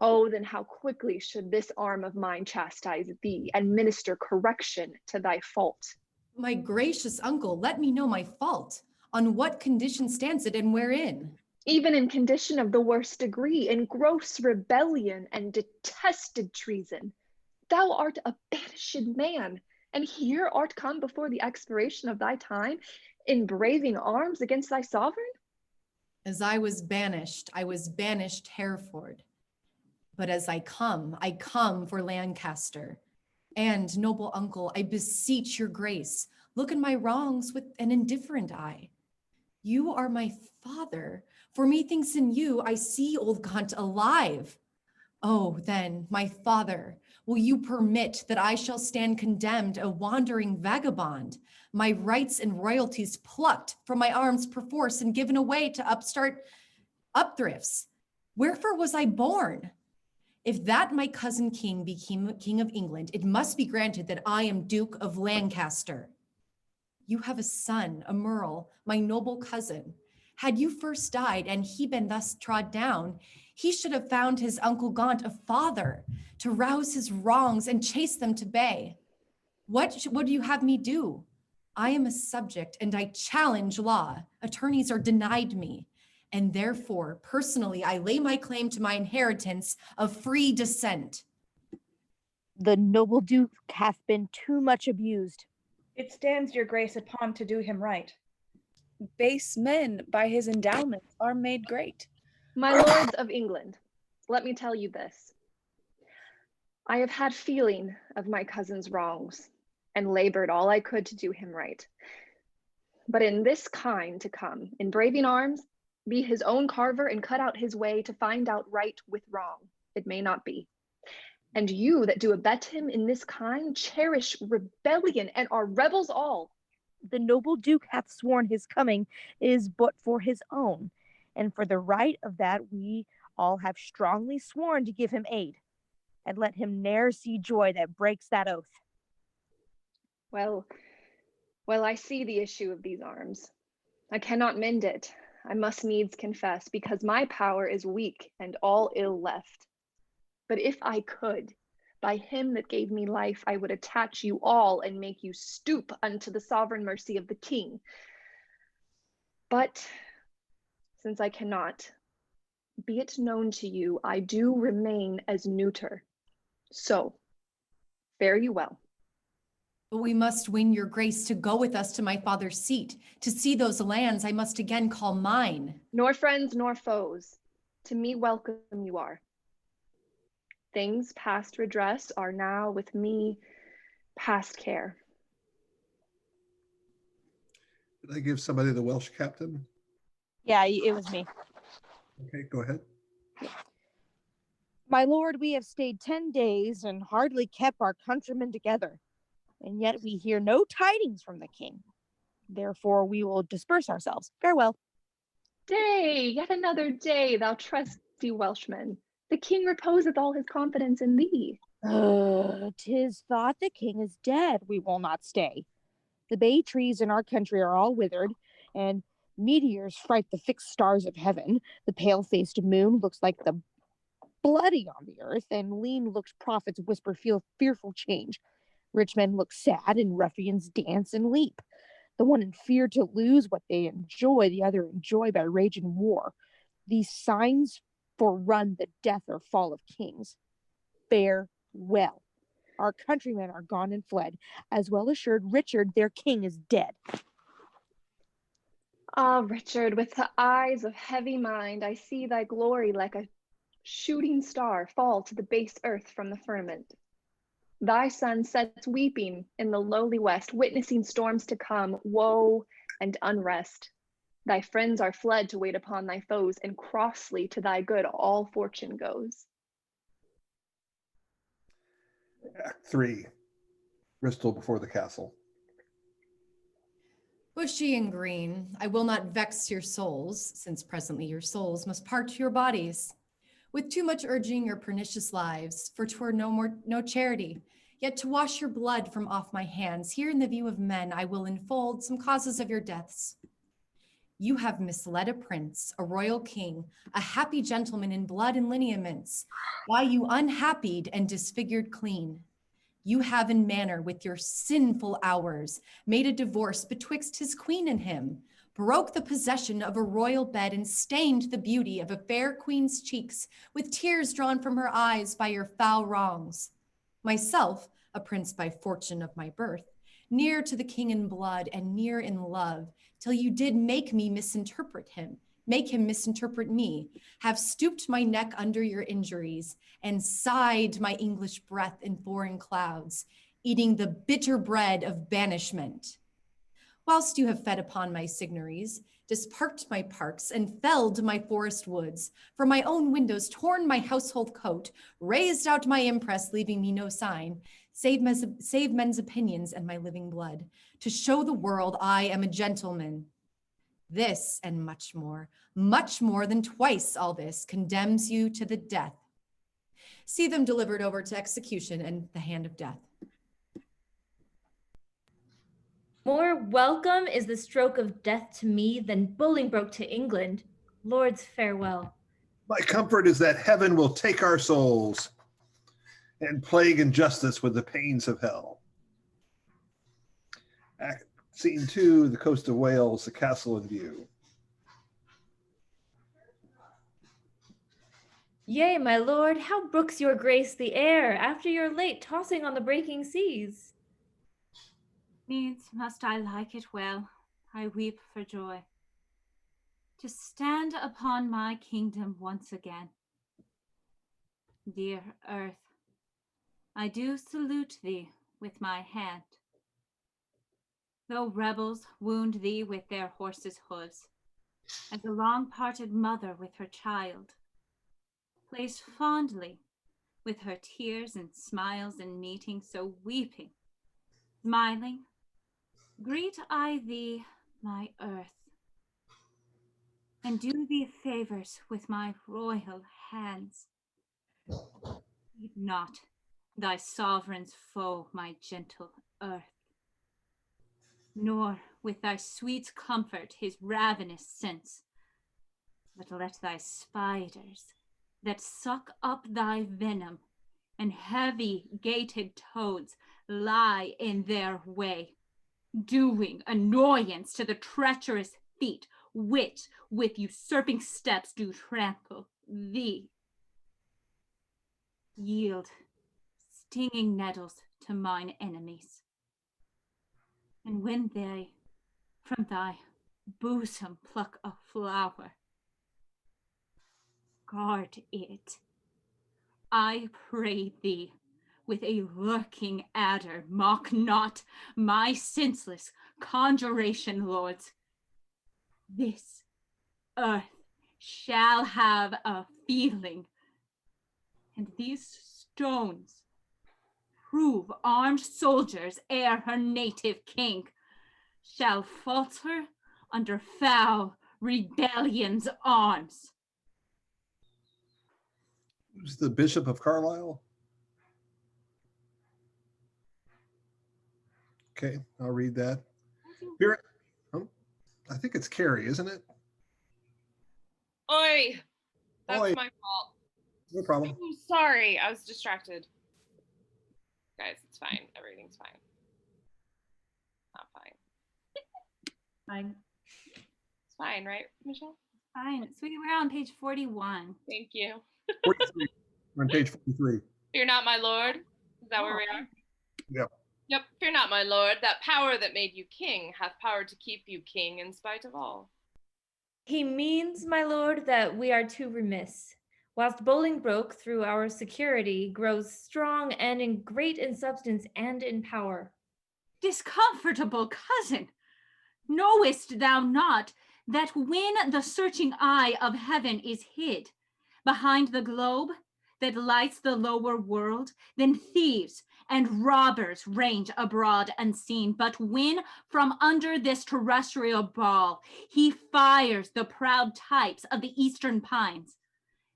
Oh, then how quickly should this arm of mine chastise thee and minister correction to thy fault. My gracious uncle, let me know my fault. On what condition stands it and wherein? Even in condition of the worst degree, in gross rebellion and detested treason. Thou art a banished man, and here art come before the expiration of thy time in braving arms against thy sovereign? As I was banished Hereford. But as I come for Lancaster. And, noble uncle, I beseech your grace, look in my wrongs with an indifferent eye. You are my father, for methinks in you I see old Gaunt alive. Oh, then, my father, will you permit that I shall stand condemned a wandering vagabond, my rights and royalties plucked from my arms perforce and given away to upstart upthrifts? Wherefore was I born? If that my cousin king became king of England, it must be granted that I am Duke of Lancaster. You have a son, a Merle, my noble cousin. Had you first died and he been thus trod down, he should have found his uncle Gaunt a father to rouse his wrongs and chase them to bay. What would you have me do? I am a subject and I challenge law. Attorneys are denied me. And therefore, personally, I lay my claim to my inheritance of free descent. The noble Duke hath been too much abused. It stands your grace upon to do him right. Base men by his endowments are made great. My lords of England, let me tell you this. I have had feeling of my cousin's wrongs and labored all I could to do him right. But in this kind to come, in braving arms, be his own carver and cut out his way to find out right with wrong, it may not be. And you that do abet him in this kind, cherish rebellion and are rebels all. The noble Duke hath sworn his coming is but for his own, and for the right of that we all have strongly sworn to give him aid, and let him ne'er see joy that breaks that oath. Well, I see the issue of these arms. I cannot mend it, I must needs confess, because my power is weak and all ill left. But if I could, by him that gave me life, I would attach you all and make you stoop unto the sovereign mercy of the king. But since I cannot, be it known to you, I do remain as neuter. So, fare you well. But we must win your grace to go with us to my father's seat. To see those lands I must again call mine. Nor friends nor foes, to me welcome you are. Things past redress are now with me past care. Did I give somebody the Welsh captain? Yeah, it was me. Okay, go ahead. My lord, we have stayed 10 days and hardly kept our countrymen together, and yet we hear no tidings from the king. Therefore, we will disperse ourselves. Farewell. Day, yet another day, thou trusty Welshman. The king reposeth all his confidence in thee. 'Tis thought the king is dead. We will not stay. The bay trees in our country are all withered, and meteors fright the fixed stars of heaven. The pale-faced moon looks like the bloody on the earth, and lean-looked prophets whisper fearful change. Rich men look sad, and ruffians dance and leap. The one in fear to lose what they enjoy, the other enjoy by rage and war. These signs forerun the death or fall of kings. Farewell. Our countrymen are gone and fled. As well assured Richard, their king, is dead. Ah, Richard, with the eyes of heavy mind, I see thy glory like a shooting star fall to the base earth from the firmament. Thy sun sets weeping in the lowly west, witnessing storms to come, woe and unrest. Thy friends are fled to wait upon thy foes, and crossly to thy good all fortune goes. Act 3, Bristol before the castle. Bushy and green, I will not vex your souls, since presently your souls must part to your bodies. With too much urging your pernicious lives, for 'twere no charity, yet to wash your blood from off my hands, here in the view of men, I will unfold some causes of your deaths. You have misled a prince, a royal king, a happy gentleman in blood and lineaments, why you unhappied and disfigured clean. You have in manner with your sinful hours made a divorce betwixt his queen and him, broke the possession of a royal bed, and stained the beauty of a fair queen's cheeks with tears drawn from her eyes by your foul wrongs. Myself, a prince by fortune of my birth, near to the king in blood and near in love, till you did make me misinterpret him, make him misinterpret me, have stooped my neck under your injuries, and sighed my English breath in foreign clouds, eating the bitter bread of banishment. Whilst you have fed upon my signories, disparked my parks, and felled my forest woods, from my own windows torn my household coat, raised out my impress, leaving me no sign, save men's opinions and my living blood, to show the world I am a gentleman. This and much more than twice all this, condemns you to the death. See them delivered over to execution and the hand of death. More welcome is the stroke of death to me than Bolingbroke to England. Lords, farewell. My comfort is that heaven will take our souls and plague injustice with the pains of hell. Scene 2, the coast of Wales, the castle in view. Yea, my lord, how brooks your grace the air after your late tossing on the breaking seas? Needs must I like it well, I weep for joy, to stand upon my kingdom once again. Dear earth, I do salute thee with my hand. Though rebels wound thee with their horses' hooves, as a long-parted mother with her child, plays fondly with her tears and smiles in meeting, so weeping, smiling, greet I thee, my earth, and do thee favors with my royal hands. Heed not thy sovereign's foe, my gentle earth, nor with thy sweet comfort his ravenous sense, but let thy spiders that suck up thy venom and heavy-gated toads lie in their way, doing annoyance to the treacherous feet which with usurping steps do trample thee. Yield stinging nettles to mine enemies, and when they from thy bosom pluck a flower, guard it, I pray thee, with a lurking adder. Mock not my senseless conjuration, lords. This earth shall have a feeling, and these stones prove armed soldiers ere her native king shall falter under foul rebellion's arms. Who's the Bishop of Carlisle? Okay, I'll read that. I think it's Carrie, isn't it? Oi! That's Oi. my fault. No problem. I'm sorry, I was distracted. Guys, it's fine. Everything's fine. Not fine. Fine. It's fine, right, Michelle? Fine. Sweetie, we're on page 41. Thank you. 43. We're on page 43. Fear not, my lord. Is that where we are? Yep. Yep. Fear not, my lord. That power that made you king hath power to keep you king in spite of all. He means, my lord, that we are too remiss. Whilst Bolingbroke, through our security, grows strong and in great in substance and in power. Discomfortable cousin, knowest thou not that when the searching eye of heaven is hid behind the globe that lights the lower world, then thieves and robbers range abroad unseen. But when from under this terrestrial ball he fires the proud types of the eastern pines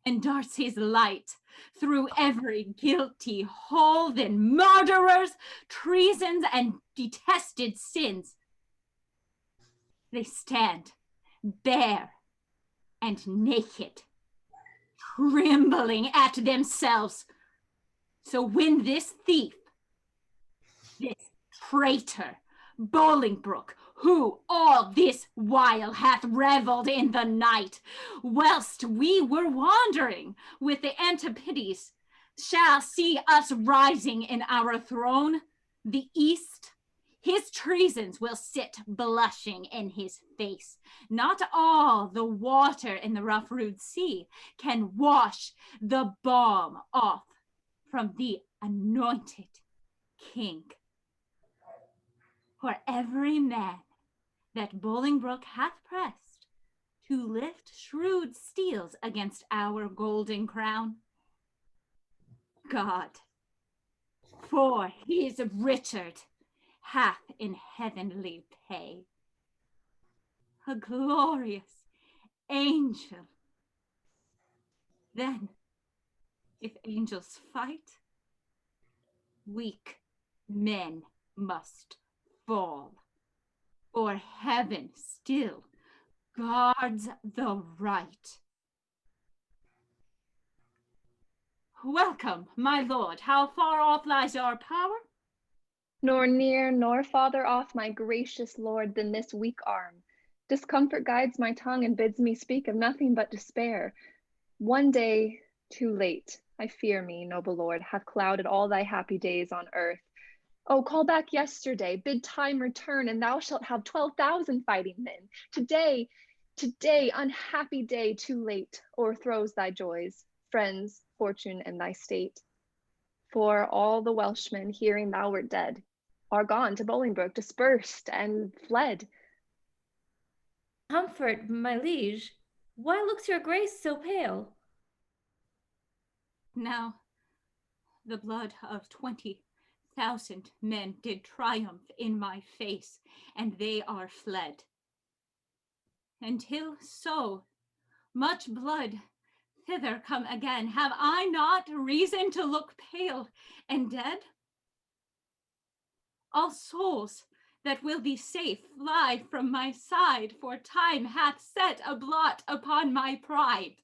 and darts his light through every guilty hole, then murderers, treasons, and detested sins, they stand bare and naked, trembling at themselves. So when this thief, this traitor, Bolingbroke, who all this while hath reveled in the night, whilst we were wandering with the Antipodes, shall see us rising in our throne, the east, his treasons will sit blushing in his face. Not all the water in the rough rude sea can wash the balm off from the anointed king. For every man that Bolingbroke hath pressed to lift shrewd steels against our golden crown, God, for his Richard, hath in heavenly pay a glorious angel. Then, if angels fight, weak men must fall, for heaven still guards the right. Welcome, my lord. How far off lies our power? Nor near, nor farther off, my gracious lord, than this weak arm. Discomfort guides my tongue and bids me speak of nothing but despair. One day too late, I fear me, noble lord, hath clouded all thy happy days on earth. Oh, call back yesterday, bid time return, and thou shalt have 12,000 fighting men. Today, unhappy day, too late, o'erthrows thy joys, friends, fortune, and thy state. For all the Welshmen, hearing thou wert dead, are gone to Bolingbroke, dispersed and fled. Comfort, my liege. Why looks your grace so pale? Now, the blood of 20,000 men did triumph in my face, and they are fled. Until so much blood thither come again, have I not reason to look pale and dead? All souls that will be safe fly from my side, for time hath set a blot upon my pride.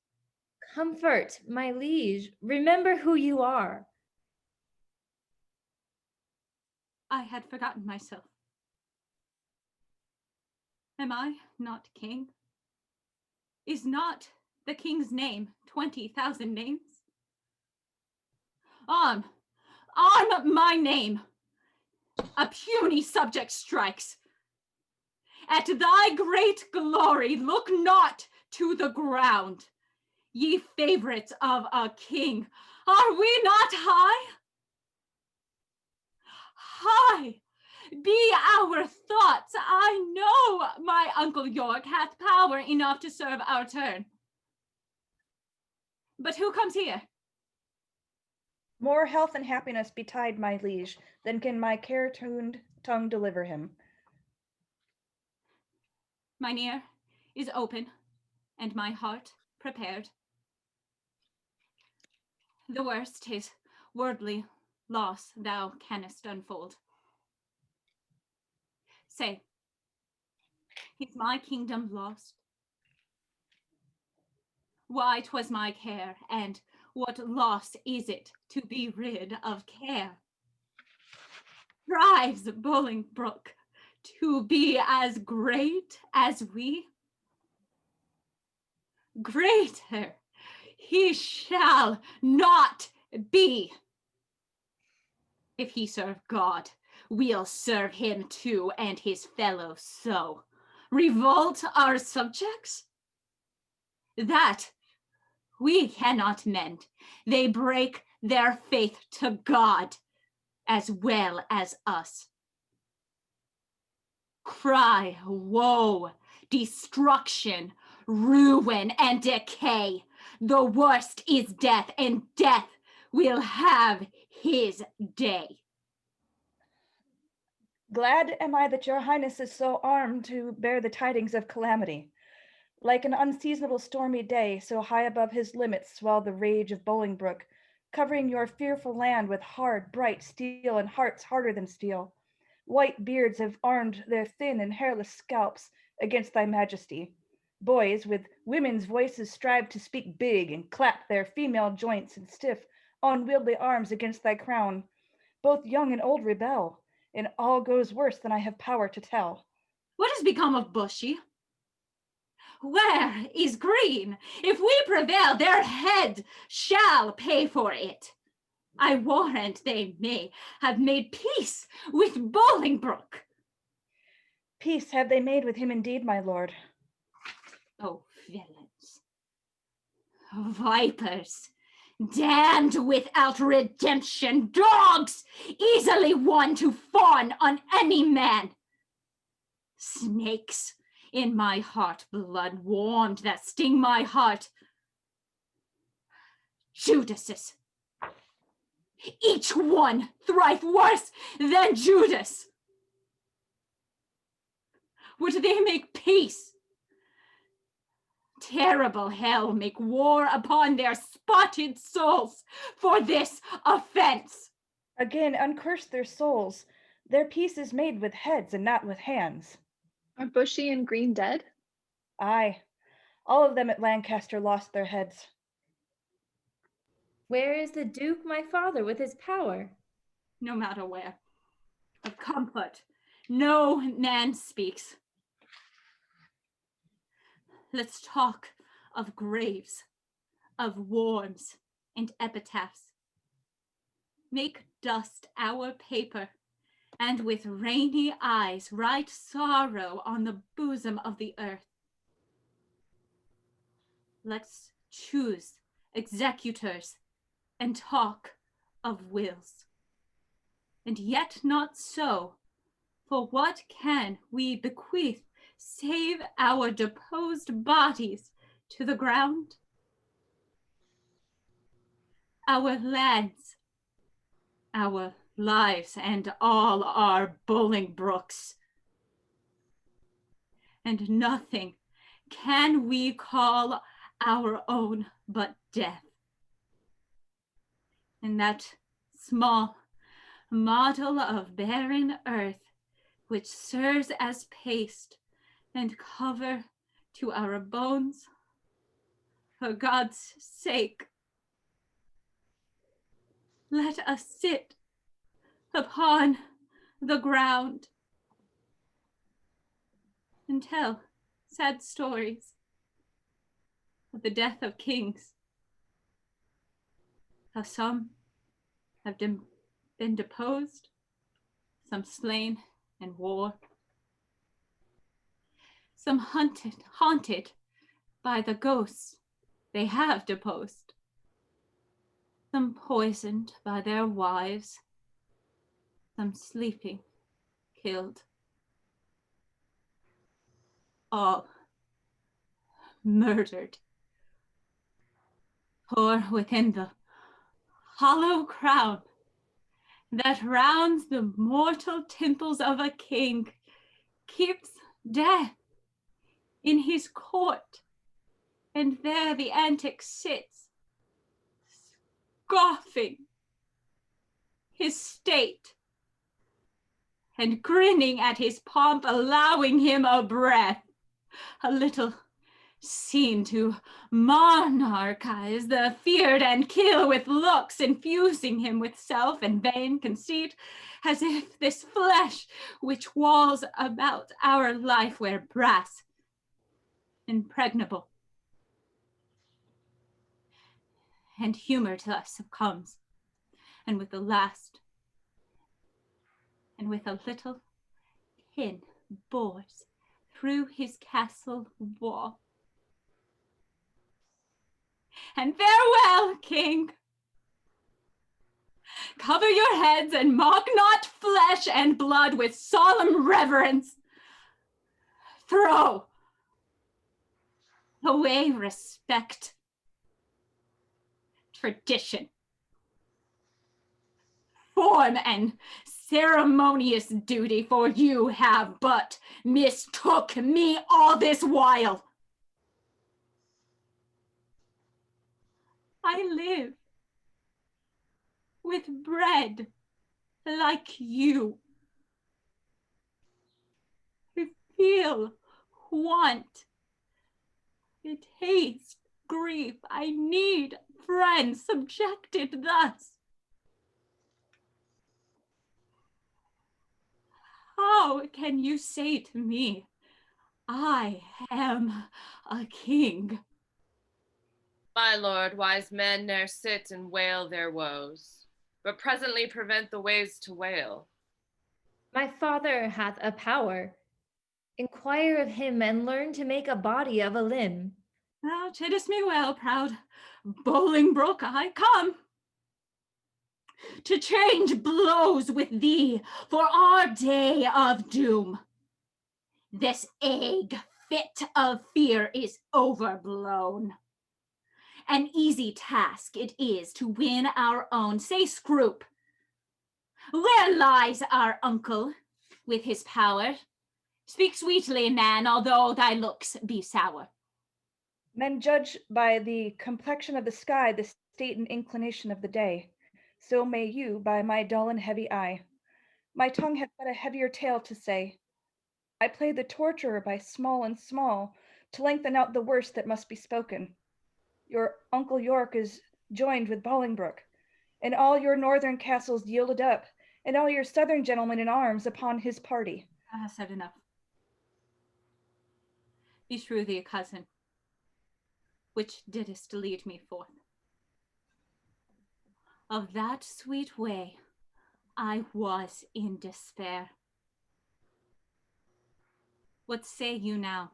Comfort, my liege. Remember who you are. I had forgotten myself. Am I not king? Is not the king's name 20,000 names? On my name, a puny subject strikes. At thy great glory, look not to the ground. Ye favorites of a king, are we not high? High be our thoughts. I know my uncle York hath power enough to serve our turn. But who comes here? More health and happiness betide my liege than can my care-tuned tongue deliver him. Mine ear is open, and my heart prepared. The worst his worldly loss thou canst unfold. Say, is my kingdom lost? Why 'twas my care, and what loss is it to be rid of care? Strives Bolingbroke to be as great as we? Greater he shall not be. If he serve God, we'll serve him too, and his fellows so. Revolt our subjects? That we cannot mend. They break their faith to God as well as us. Cry woe, destruction, ruin, and decay. The worst is death, and death will have his day. Glad am I that your highness is so armed to bear the tidings of calamity. Like an unseasonable stormy day, so high above his limits swelled the rage of Bolingbroke, covering your fearful land with hard, bright steel and hearts harder than steel. White beards have armed their thin and hairless scalps against thy majesty. Boys with women's voices strive to speak big and clap their female joints and stiff, unwieldy arms against thy crown. Both young and old rebel, and all goes worse than I have power to tell. What has become of Bushy? Where is Green? If we prevail, their head shall pay for it. I warrant they may have made peace with Bolingbroke. Peace have they made with him indeed, my lord. Oh, villains, vipers, damned without redemption, dogs, easily won to fawn on any man. Snakes in my heart, blood warmed that sting my heart. Judases, each one thrice worse than Judas. Would they make peace? Terrible hell make war upon their spotted souls for this offense. Again, uncurse their souls. Their peace is made with heads and not with hands. Are Bushy and Green dead? Aye, all of them at Lancaster lost their heads. Where is the Duke, my father, with his power? No matter where. Of comfort, no man speaks. Let's talk of graves, of worms and epitaphs. Make dust our paper and with rainy eyes write sorrow on the bosom of the earth. Let's choose executors and talk of wills. And yet not so, for what can we bequeath save our deposed bodies to the ground? Our lands, our lives, and all our Bolingbroks. And nothing can we call our own but death. And that small model of barren earth, which serves as paste and cover to our bones, for God's sake, let us sit upon the ground and tell sad stories of the death of kings, how some have been deposed, some slain in war, some haunted by the ghosts they have deposed, some poisoned by their wives, some sleeping, killed, all murdered. For within the hollow crown that rounds the mortal temples of a king keeps death in his court, and there the antic sits, scoffing his state and grinning at his pomp, allowing him a breath, a little seen to monarchize the feared and kill with looks, infusing him with self and vain conceit, as if this flesh which walls about our life were brass, impregnable. And humor thus comes, and with the last, and with a little pin bores through his castle wall. And farewell, king. Cover your heads and mock not flesh and blood with solemn reverence. Throw away respect, tradition, form, and ceremonious duty, for you have but mistook me all this while. I live with bread like you. I feel want. I taste grief. I need friends subjected thus. How can you say to me, I am a king? My lord, wise men ne'er sit and wail their woes, but presently prevent the ways to wail. My father hath a power. Inquire of him and learn to make a body of a limb. Thou chidest me well, proud Bolingbroke. I come to change blows with thee for our day of doom. This egg fit of fear is overblown. An easy task it is to win our own. Say, Scroop, where lies our uncle with his power? Speak sweetly, man, although thy looks be sour. Men judge by the complexion of the sky the state and inclination of the day. So may you by my dull and heavy eye. My tongue hath but a heavier tale to say. I play the torturer by small and small, to lengthen out the worst that must be spoken. Your Uncle York is joined with Bolingbroke, and all your northern castles yielded up, and all your southern gentlemen in arms upon his party. I have said enough. Beshrew thee, cousin, which didst lead me forth. Of that sweet way I was in despair. What say you now?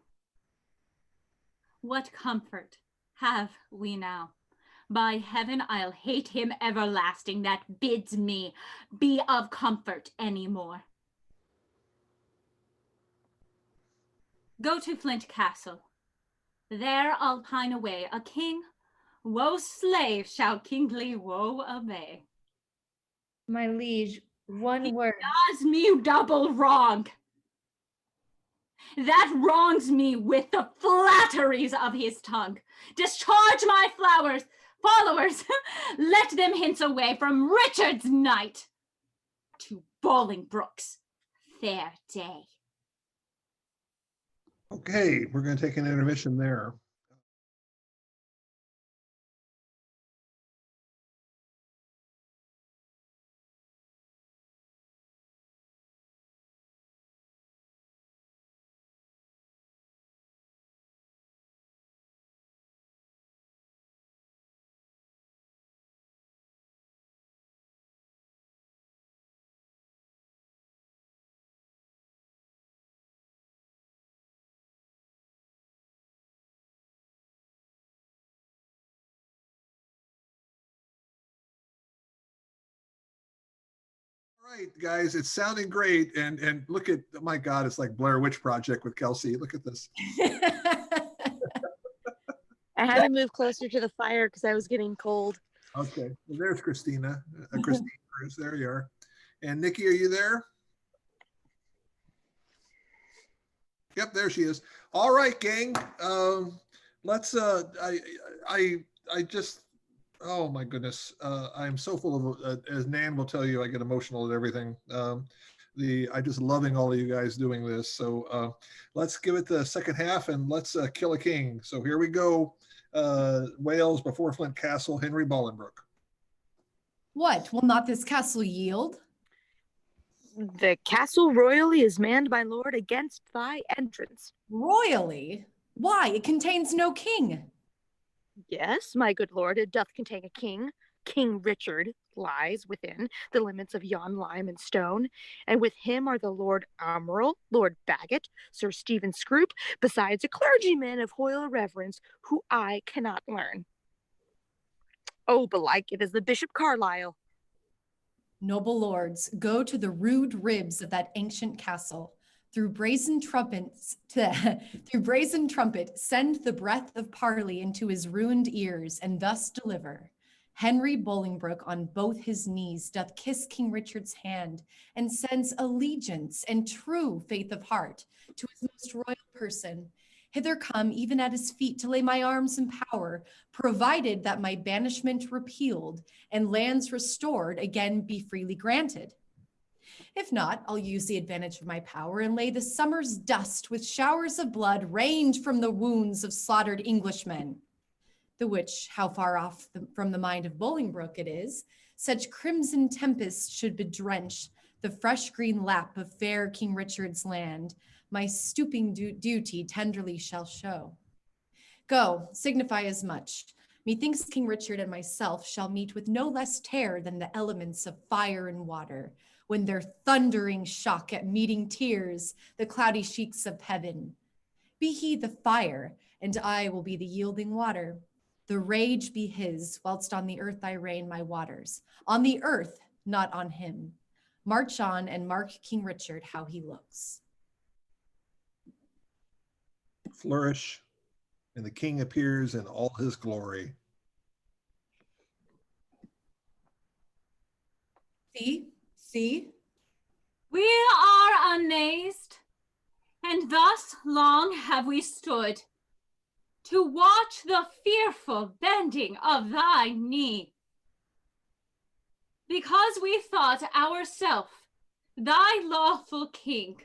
What comfort have we now? By heaven, I'll hate him everlasting that bids me be of comfort anymore. Go to Flint Castle. There I'll pine away, a king, woe slave shall kingly woe obey. My liege, one word. Does me double wrong. That wrongs me with the flatteries of his tongue. Discharge my followers, let them hence away from Richard's night to Bolingbroke's fair day. Okay, we're going to take an intermission there. All right, guys, it's sounding great. And look at, oh my God, it's like Blair Witch Project with Kelsey. Look at this. I had to move closer to the fire because I was getting cold. Okay, well, there's Christina. Christine Cruz, there you are. And Nikki, are you there? Yep, there she is. All right, gang. Let's. I just. Oh my goodness. I'm so full of. As Nan will tell you, I get emotional at everything. I just loving all of you guys doing this. So let's give it the second half and let's kill a king. So here we go. Wales before Flint Castle, Henry Bolingbroke. What, will not this castle yield? The castle royally is manned, my lord, against thy entrance. Royally? Why, it contains no king. Yes, my good lord, it doth contain a king. King Richard lies within the limits of yon lime and stone, and with him are the Lord Admiral, Lord Bagot, Sir Stephen Scroop, besides a clergyman of royal reverence who I cannot learn. Oh, belike it is the Bishop Carlisle. Noble lords, go to the rude ribs of that ancient castle. Through brazen trumpet, send the breath of parley into his ruined ears, and thus deliver. Henry Bolingbroke on both his knees doth kiss King Richard's hand, and sends allegiance and true faith of heart to his most royal person. Hither come even at his feet to lay my arms in power, provided that my banishment repealed and lands restored again be freely granted. If not, I'll use the advantage of my power and lay the summer's dust with showers of blood rained from the wounds of slaughtered Englishmen. The which, how far off from the mind of Bolingbroke it is, such crimson tempests should bedrench the fresh green lap of fair King Richard's land, my stooping duty tenderly shall show. Go, signify as much. Methinks King Richard and myself shall meet with no less terror than the elements of fire and water, when their thundering shock at meeting tears the cloudy sheiks of heaven. Be he the fire, and I will be the yielding water. The rage be his, whilst on the earth I rain my waters. On the earth, not on him. March on and mark King Richard how he looks. Flourish, and the king appears in all his glory. See? We are amazed, and thus long have we stood, to watch the fearful bending of thy knee. Because we thought ourself thy lawful king,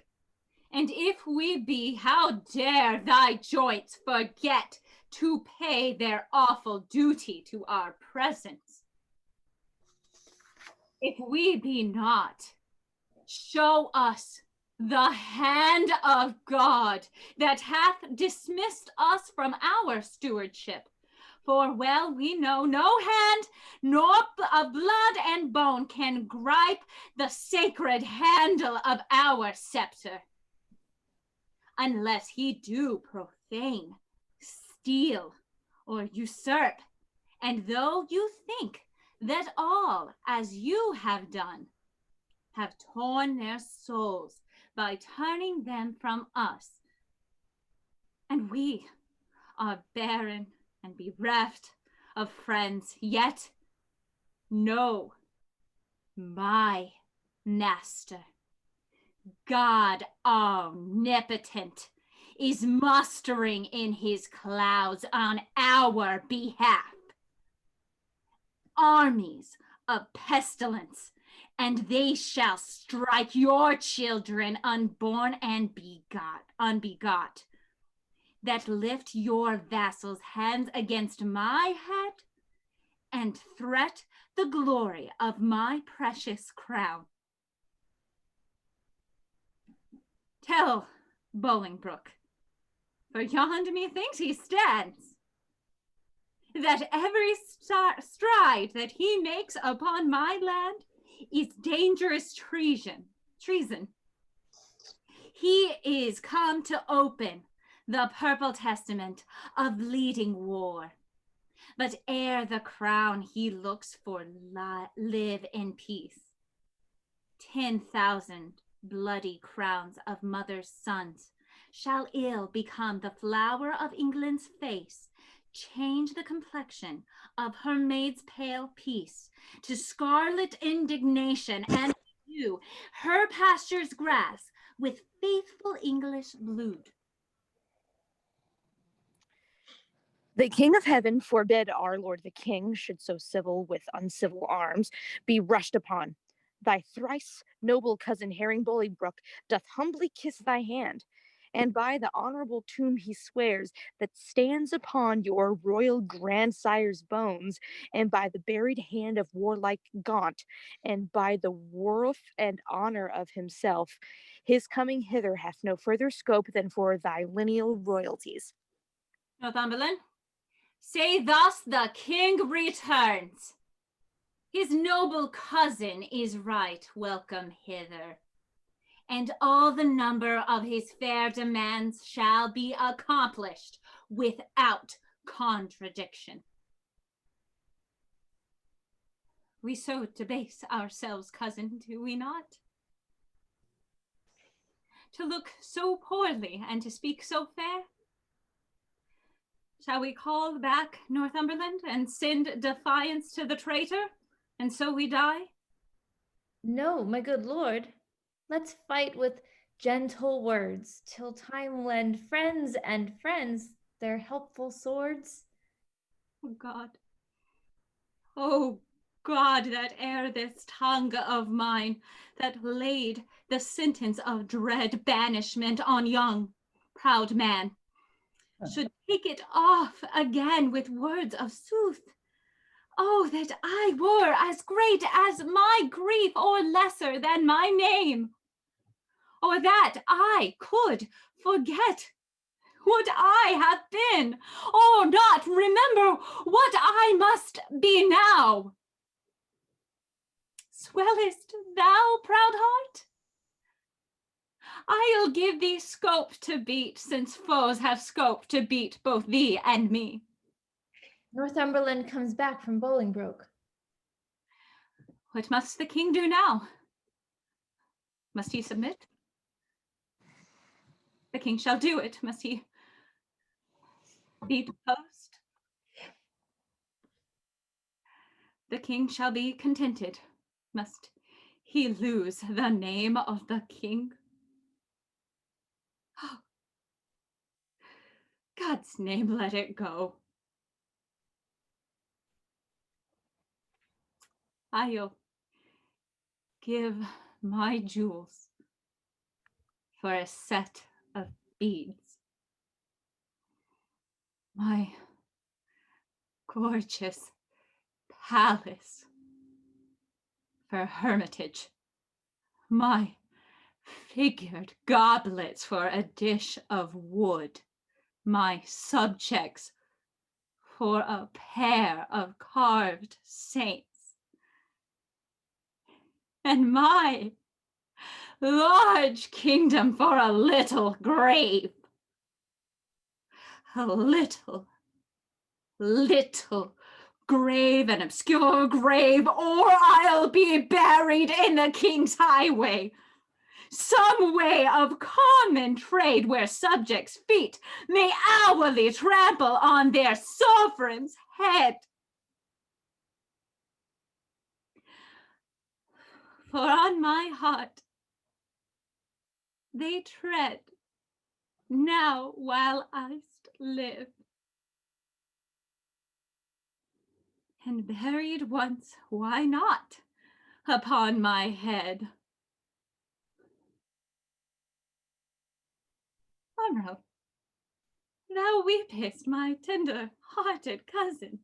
and if we be, how dare thy joints forget to pay their awful duty to our presence? If we be not, show us the hand of God that hath dismissed us from our stewardship. For well we know no hand nor of blood and bone can gripe the sacred handle of our scepter, unless he do profane, steal, or usurp. And though you think that all, as you have done, have torn their souls by turning them from us, and we are barren and bereft of friends, yet know, my master, God omnipotent, is mustering in his clouds on our behalf armies of pestilence, and they shall strike your children unborn and unbegot, that lift your vassals' hands against my head and threat the glory of my precious crown. Tell Bolingbroke, for yond methinks he stands, that every stride that he makes upon my land is dangerous treason. He is come to open the purple testament of bleeding war. But ere the crown he looks for live in peace. 10,000 bloody crowns of mothers' sons shall ill become the flower of England's face, change the complexion of her maid's pale peace to scarlet indignation, and hue her pastures grass with faithful English blood. The King of Heaven forbid our Lord the King should so civil with uncivil arms be rushed upon. Thy thrice noble cousin Herring Bolingbroke doth humbly kiss thy hand, and by the honorable tomb he swears that stands upon your royal grandsire's bones, and by the buried hand of warlike Gaunt, and by the worth and honor of himself, his coming hither hath no further scope than for thy lineal royalties. Northumberland, say thus the king returns. His noble cousin is right welcome hither, and all the number of his fair demands shall be accomplished without contradiction. We so debase ourselves, cousin, do we not? To look so poorly and to speak so fair? Shall we call back Northumberland and send defiance to the traitor, and so we die? No, my good lord. Let's fight with gentle words till time lend friends and friends their helpful swords. Oh God. Oh God, that ere this tongue of mine that laid the sentence of dread banishment on young, proud man, should take it off again with words of sooth. Oh, that I were as great as my grief, or lesser than my name. Or that I could forget what I have been, or not remember what I must be now. Swellest thou, proud heart? I'll give thee scope to beat, since foes have scope to beat both thee and me. Northumberland comes back from Bolingbroke. What must the king do now? Must he submit? The king shall do it. Must he be deposed? The king shall be contented. Must he lose the name of the king? Oh, God's name, let it go. I'll give my jewels for a set of beads. My gorgeous palace for hermitage. My figured goblets for a dish of wood. My subjects for a pair of carved saints, and my large kingdom for a little grave. A little grave, an obscure grave, or I'll be buried in the king's highway. Some way of common trade where subjects' feet may hourly trample on their sovereign's head. For on my heart they tread now while I live. And buried once, why not, upon my head? Monroe, thou weepest, my tender-hearted cousin.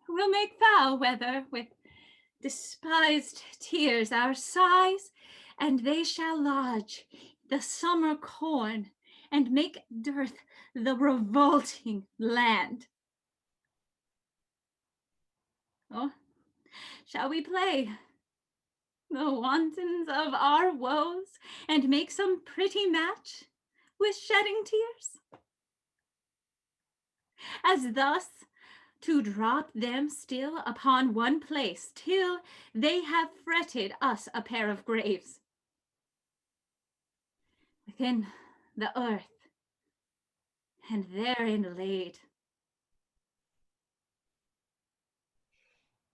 We'll make foul weather with despised tears our sighs, and they shall lodge the summer corn and make dearth the revolting land. Oh, shall we play the wantons of our woes and make some pretty match with shedding tears? As thus to drop them still upon one place till they have fretted us a pair of graves within the earth, and therein laid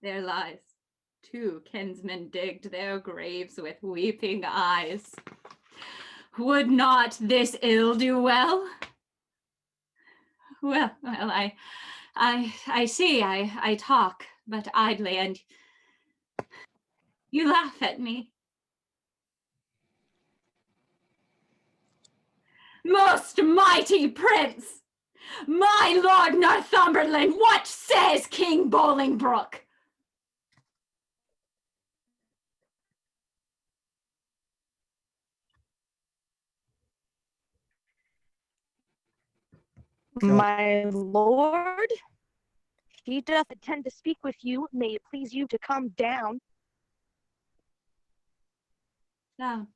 there lies two kinsmen digged their graves with weeping eyes. Would not this ill do well? Well, I see I talk but idly, and you laugh at me. Most mighty prince, my lord Northumberland, what says King Bolingbroke? My lord, he doth intend to speak with you. May it please you to come down. Down.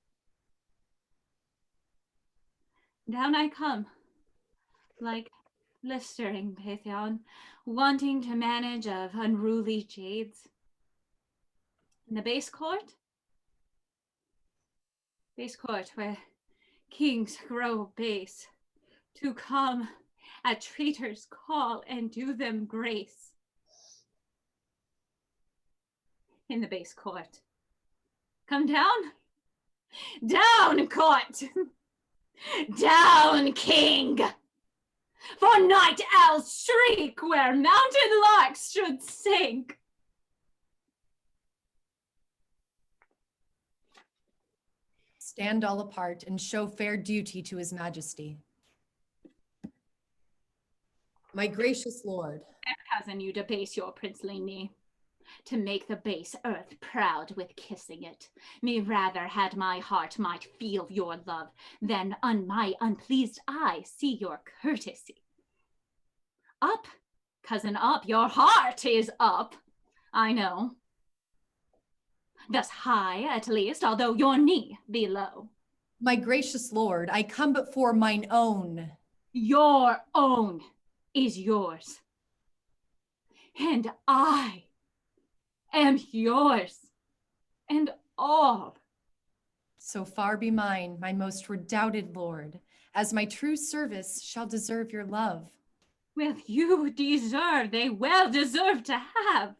Down I come, like blistering Pythion, wanting to manage of unruly jades. In the base court where kings grow base, to come at traitors' call and do them grace. In the base court. Come down? Down, court! Down, king! For night owls shriek where mountain larks should sing. Stand all apart and show fair duty to his majesty. My gracious lord. And cousin, you debase your princely knee, to make the base earth proud with kissing it. Me rather had my heart might feel your love, than on my unpleased eye see your courtesy. Up, cousin, up, your heart is up, I know. Thus high, at least, although your knee be low. My gracious lord, I come but for mine own. Your own is yours, and I am yours, and all. So far be mine, my most redoubted lord, as my true service shall deserve your love. Well, you deserve, they well deserve to have.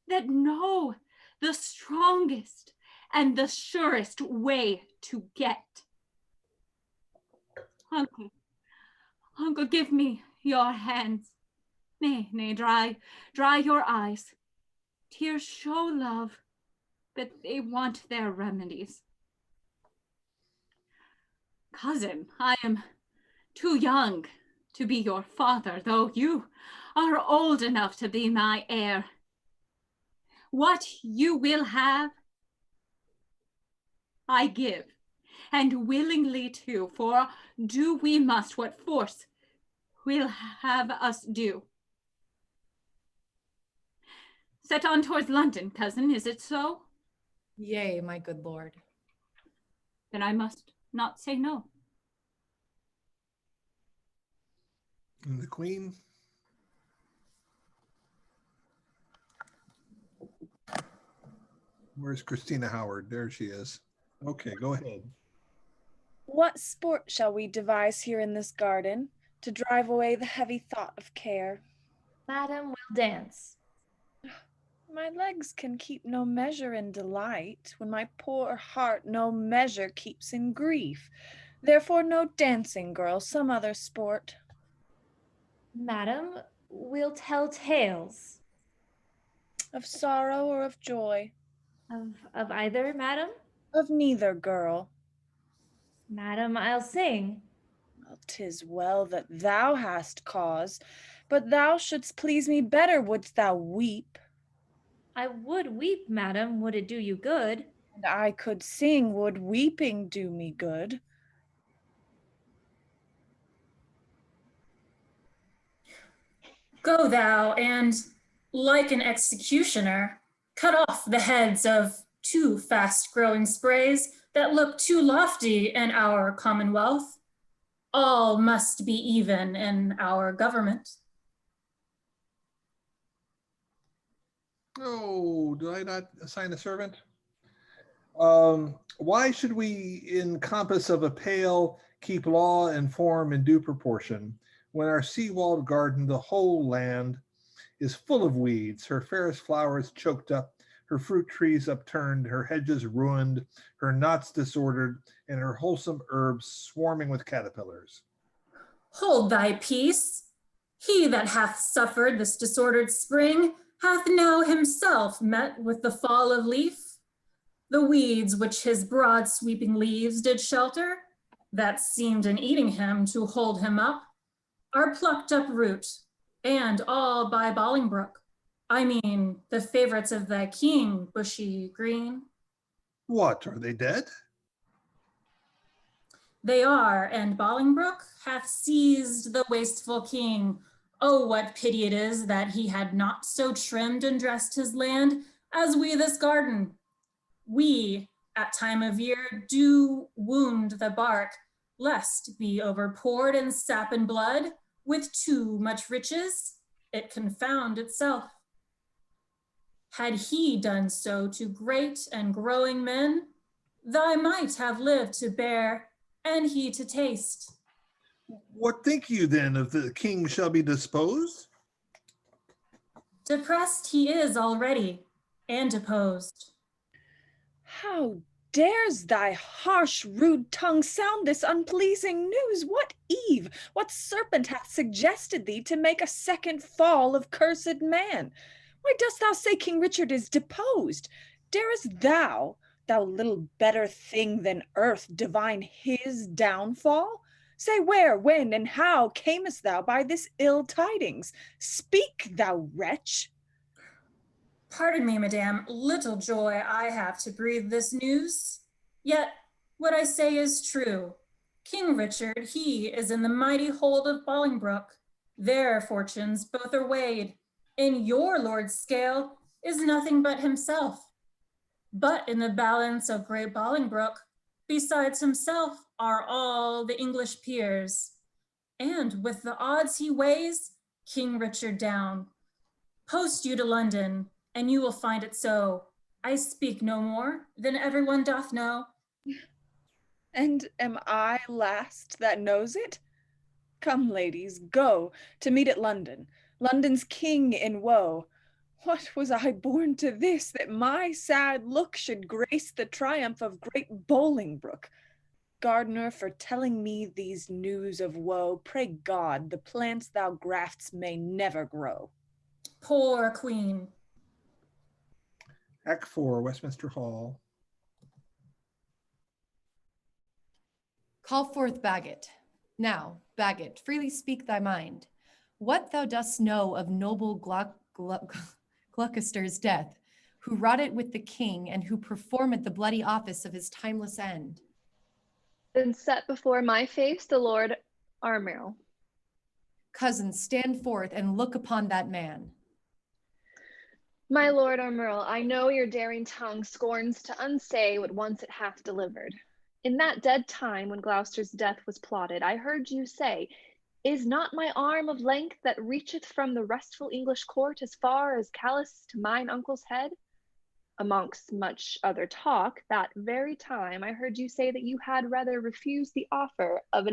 That know the strongest and the surest way to get. Uncle, give me your hands. Nay, dry your eyes. Tears show love, but they want their remedies. Cousin, I am too young to be your father, though you are old enough to be my heir. What you will have, I give, and willingly too, for do we must what force will have us do? Set on towards London, cousin, is it so? Yea, my good lord. Then I must not say no. And the Queen? Where's Christina Howard? There she is. Okay, go ahead. What sport shall we devise here in this garden to drive away the heavy thought of care? Madam will dance. My legs can keep no measure in delight, when my poor heart no measure keeps in grief. Therefore no dancing, girl, some other sport. Madam will tell tales. Of sorrow or of joy? Of either, madam? Of neither, girl. Madam, I'll sing. Well, 'tis well that thou hast cause, but thou shouldst please me better wouldst thou weep. I would weep, madam, would it do you good. And I could sing, would weeping do me good. Go thou and, like an executioner, cut off the heads of two fast-growing sprays that look too lofty in our commonwealth. All must be even in our government. Oh, did I not assign a servant? Why should we, in compass of a pale, keep law and form in due proportion, when our sea-walled garden, the whole land, is full of weeds, her fairest flowers choked up, her fruit trees upturned, her hedges ruined, her knots disordered, and her wholesome herbs swarming with caterpillars? Hold thy peace. He that hath suffered this disordered spring hath now himself met with the fall of leaf. The weeds which his broad sweeping leaves did shelter, that seemed in eating him to hold him up, are plucked up root, and all by Bolingbroke. I mean, the favorites of thy king, bushy green. What, are they dead? They are, and Bolingbroke hath seized the wasteful king. Oh, what pity it is that he had not so trimmed and dressed his land as we this garden. We, at time of year, do wound the bark, lest be overpoured in sap and blood, with too much riches, it confound itself. Had he done so to great and growing men, thy might have lived to bear, and he to taste. What think you then of the king shall be disposed? Depressed he is already, and deposed. How dares thy harsh, rude tongue sound this unpleasing news? What Eve, what serpent hath suggested thee to make a second fall of cursed man? Why dost thou say King Richard is deposed? Darest thou, thou little better thing than earth, divine his downfall? Say where, when, and how camest thou by this ill tidings? Speak, thou wretch. Pardon me, madame, little joy I have to breathe this news. Yet what I say is true. King Richard, he is in the mighty hold of Bolingbroke. Their fortunes both are weighed. In your lord's scale is nothing but himself. But in the balance of great Bolingbroke, besides himself, are all the English peers. And with the odds he weighs, King Richard down. Post you to London, and you will find it so. I speak no more than everyone doth know. And am I last that knows it? Come, ladies, go to meet at London, London's king in woe. What was I born to this, that my sad look should grace the triumph of great Bolingbroke? Gardener, for telling me these news of woe, pray God the plants thou grafts may never grow. Poor queen. Act 4, Westminster Hall. Call forth Bagot. Now, Bagot, freely speak thy mind. What thou dost know of noble Gloucester's death, who wrought it with the king, and who performed the bloody office of his timeless end. Then set before my face the Lord Armero. Cousins, stand forth and look upon that man. My lord Armurl, I know your daring tongue scorns to unsay what once it hath delivered. In that dead time when Gloucester's death was plotted, I heard you say, is not my arm of length that reacheth from the restful English court as far as Calais to mine uncle's head? Amongst much other talk, that very time I heard you say that you had rather refused the offer of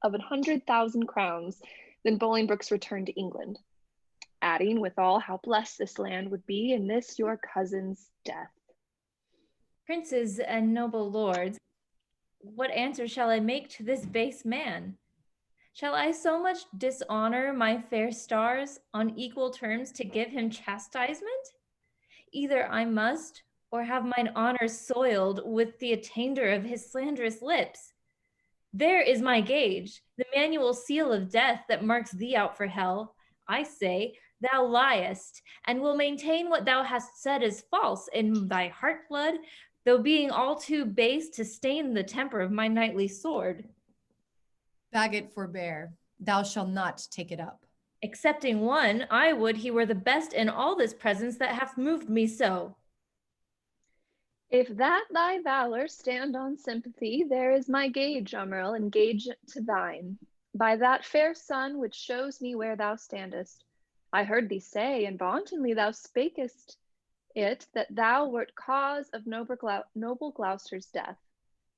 100,000 crowns than Bolingbroke's return to England, adding withal how blessed this land would be in this your cousin's death. Princes and noble lords, what answer shall I make to this base man? Shall I so much dishonor my fair stars on equal terms to give him chastisement? Either I must, or have mine honor soiled with the attainder of his slanderous lips. There is my gage, the manual seal of death that marks thee out for hell. I say, thou liest, and will maintain what thou hast said is false in thy heart blood, though being all too base to stain the temper of my knightly sword. Faggot, forbear, thou shalt not take it up. Excepting one, I would he were the best in all this presence that hath moved me so. If that thy valor stand on sympathy, there is my gage, Armurl, and gage to thine. By that fair sun which shows me where thou standest, I heard thee say, and vauntingly thou spakest it, that thou wert cause of noble Gloucester's death.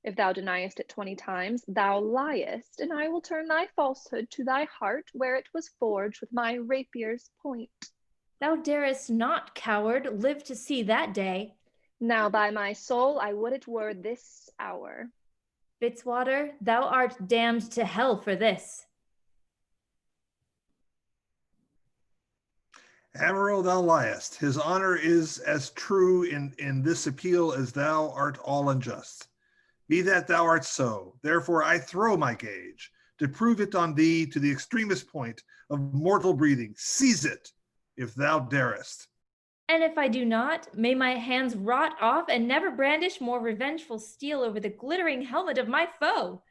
If thou deniest it 20 times, thou liest, and I will turn thy falsehood to thy heart, where it was forged with my rapier's point. Thou darest not, coward, live to see that day. Now by my soul, I would it were this hour. Fitzwater, thou art damned to hell for this. Amaro, thou liest. His honor is as true in this appeal as thou art all unjust. Be that thou art so. Therefore I throw my gage to prove it on thee to the extremest point of mortal breathing. Seize it, if thou darest. And if I do not, may my hands rot off and never brandish more revengeful steel over the glittering helmet of my foe.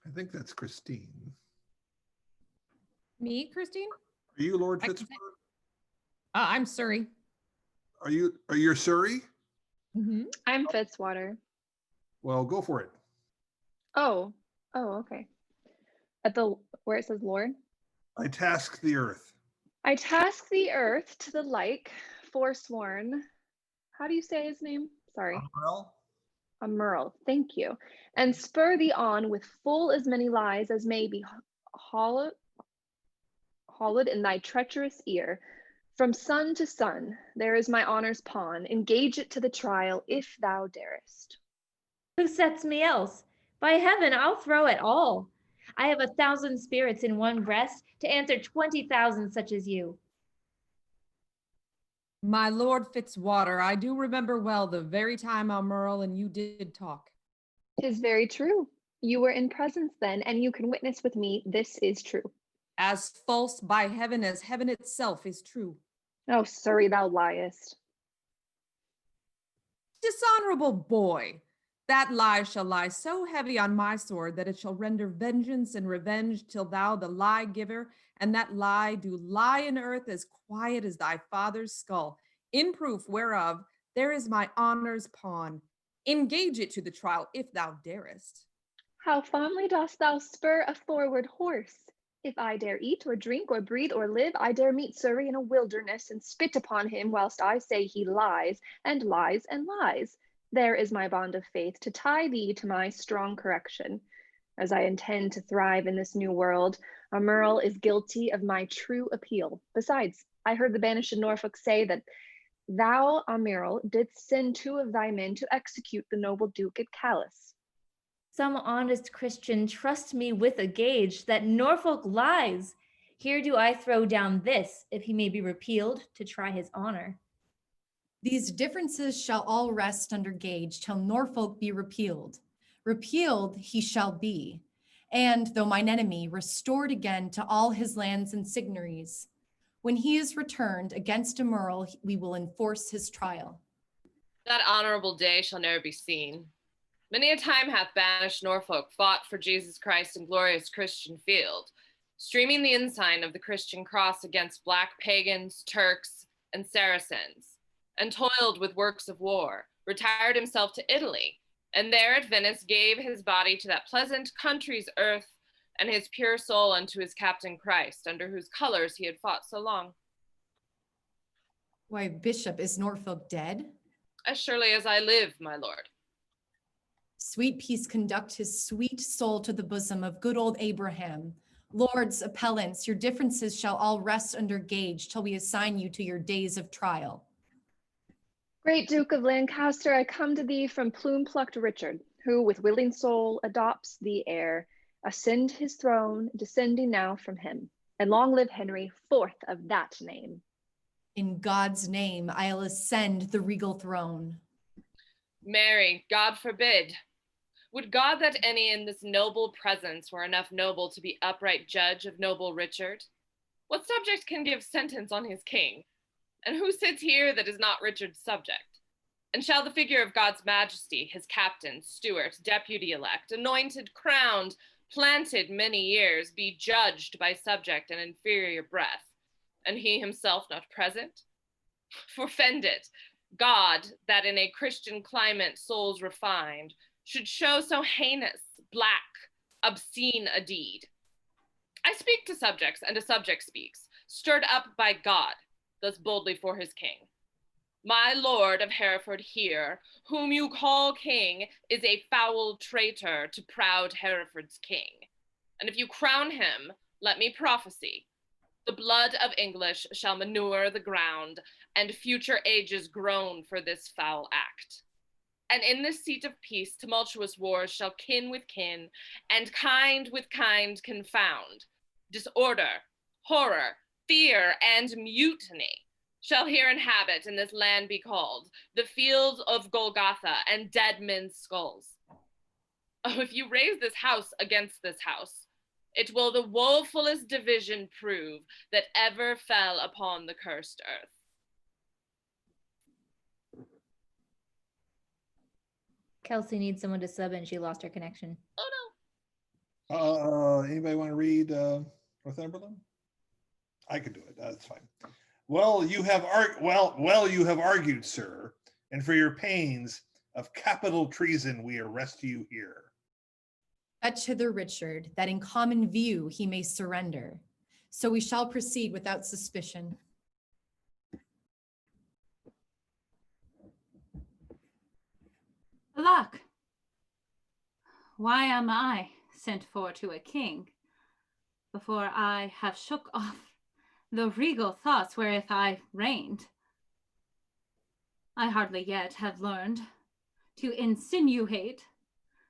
I think that's Christine. Me, Christine? Are you Lord Fitzwater? I'm Surrey. Are you Surrey? Mm-hmm. I'm Fitzwater. Well, go for it. Oh, okay. Where it says Lord? I task the earth. I task the earth to the like, forsworn. How do you say his name? Sorry. Amurl, thank you. And spur thee on with full as many lies as may be hollowed in thy treacherous ear. From sun to sun, there is my honor's pawn. Engage it to the trial, if thou darest. Who sets me else? By heaven, I'll throw it all. I have 1,000 spirits in one breast to answer 20,000 such as you. My Lord Fitzwater, I do remember well the very time Almurl and you did talk. 'Tis very true. You were in presence then, and you can witness with me this is true. As false by heaven as heaven itself is true. Oh, Surrey, thou liest. Dishonorable boy, that lie shall lie so heavy on my sword that it shall render vengeance and revenge till thou the lie giver and that lie do lie in earth as quiet as thy father's skull. In proof whereof there is my honor's pawn. Engage it to the trial if thou darest. How fondly dost thou spur a forward horse? If I dare eat or drink or breathe or live, I dare meet Surrey in a wilderness and spit upon him whilst I say he lies and lies and lies. There is my bond of faith to tie thee to my strong correction. As I intend to thrive in this new world, Amurl is guilty of my true appeal. Besides, I heard the banished in Norfolk say that thou, Amurl, didst send 2 of thy men to execute the noble Duke at Calais. Some honest Christian trust me with a gage that Norfolk lies. Here do I throw down this, if he may be repealed, to try his honor. These differences shall all rest under gage till Norfolk be repealed. Repealed he shall be, and though mine enemy, restored again to all his lands and signories. When he is returned against Amurl, we will enforce his trial. That honorable day shall never be seen. Many a time hath banished Norfolk fought for Jesus Christ in glorious Christian field, streaming the ensign of the Christian cross against black pagans, Turks, and Saracens, and toiled with works of war, retired himself to Italy, and there at Venice gave his body to that pleasant country's earth, and his pure soul unto his captain Christ, under whose colors he had fought so long. Why, Bishop, is Norfolk dead? As surely as I live, my lord. Sweet peace conduct his sweet soul to the bosom of good old Abraham. Lords, appellants, your differences shall all rest under gauge till we assign you to your days of trial. Great Duke of Lancaster, I come to thee from plume-plucked Richard, who with willing soul adopts the heir, ascend his throne, descending now from him. And long live Henry, fourth of that name. In God's name, I'll ascend the regal throne. Mary, God forbid. Would God that any in this noble presence were enough noble to be upright judge of noble Richard? What subject can give sentence on his king? And who sits here that is not Richard's subject? And shall the figure of God's majesty, his captain, steward, deputy elect, anointed, crowned, planted many years, be judged by subject and inferior breath, and he himself not present? Forfend it, God, that in a Christian climate souls refined, should show so heinous, black, obscene a deed. I speak to subjects, and a subject speaks, stirred up by God, thus boldly for his king. My lord of Hereford here, whom you call king, is a foul traitor to proud Hereford's king. And if you crown him, let me prophesy, the blood of English shall manure the ground, and future ages groan for this foul act. And in this seat of peace, tumultuous wars shall kin with kin, and kind with kind confound. Disorder, horror, fear, and mutiny shall here inhabit in this land be called the field of Golgotha and dead men's skulls. Oh, if you raise this house against this house, it will the woefulest division prove that ever fell upon the cursed earth. Kelsey needs someone to sub and she lost her connection. Oh Anybody want to read Northumberland? I could do it. That's fine. Well, you have argued, sir, and for your pains of capital treason, we arrest you here. Fetch hither Richard, that in common view he may surrender. So we shall proceed without suspicion. Alack, why am I sent for to a king before I have shook off the regal thoughts wherewith I reigned? I hardly yet have learned to insinuate,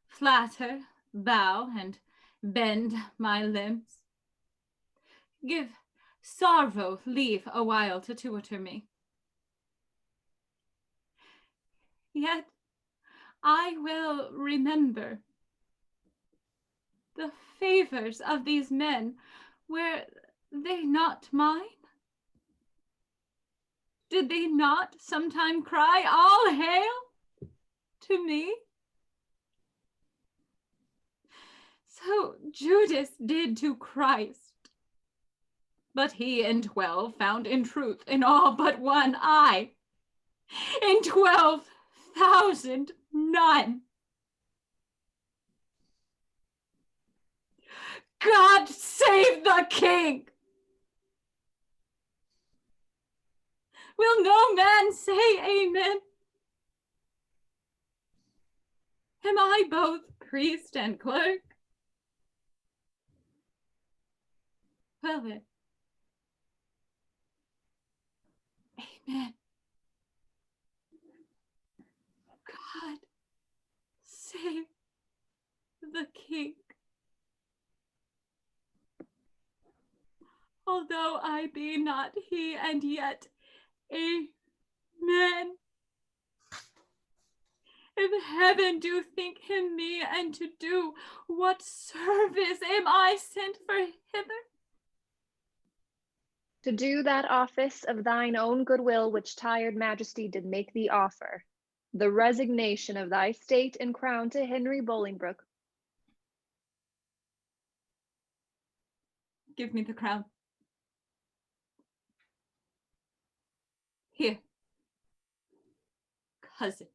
flatter, bow, and bend my limbs. Give sorrow leave a while to tutor me. Yet I will remember the favors of these men. Were they not mine? Did they not sometime cry, all hail to me? So Judas did to Christ. But he in 12 found in truth in all but one eye. In 12,000 none. God save the king! Will no man say amen? Am I both priest and clerk? Well then, amen. God save the king. Although I be not he, and yet amen. If heaven do think him me, and to do what service am I sent for hither? To do that office of thine own goodwill which tired majesty did make thee offer. the resignation of thy state and crown to Henry Bolingbroke. Give me the crown. Here, cousin.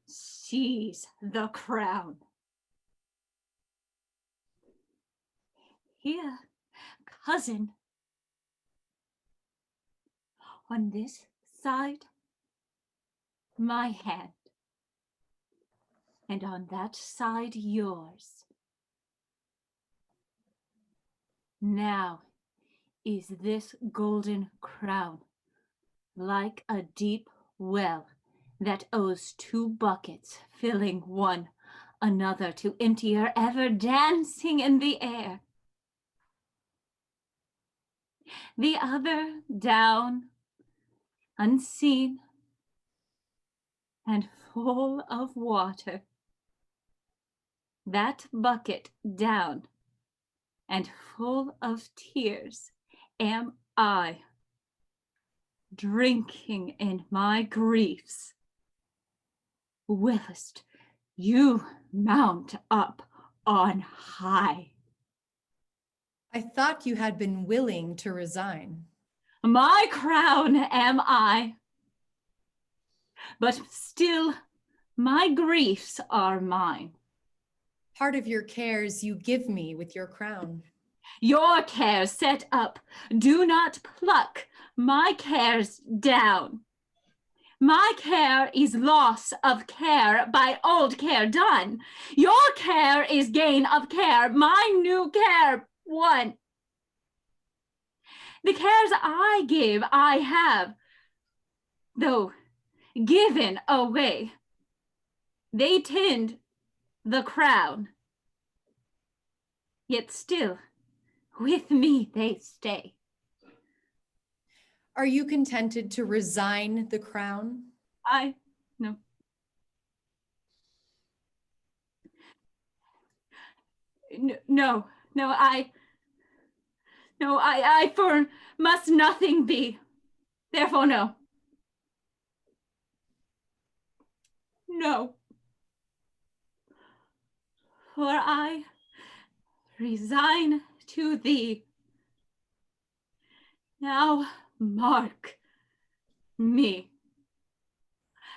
Seize the crown. Here, cousin. On this side, my hand. And on that side, yours. Now is this golden crown like a deep well that owes 2 buckets, filling one another to emptier, ever dancing in the air. The other down, unseen, and full of water. That bucket down and full of tears am I, drinking in my griefs. Willest you mount up on high? I thought you had been willing to resign. My crown am I, but still my griefs are mine. Part of your cares you give me with your crown. Your cares set up, do not pluck my cares down. My care is loss of care by old care done. Your care is gain of care, my new care won. The cares I give, I have, though given away. They tend the crown, yet still with me they stay. Are you contented to resign the crown? No. No, I for must nothing be. Therefore, no. No. For I resign to thee. Now mark me,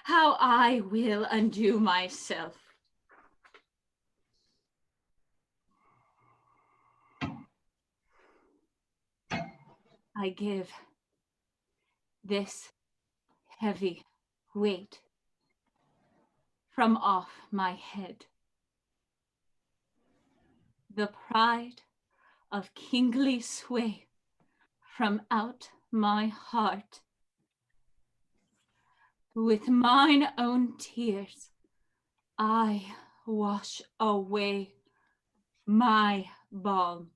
how I will undo myself. I give this heavy weight from off my head. The pride of kingly sway from out my heart. With mine own tears, I wash away my balm.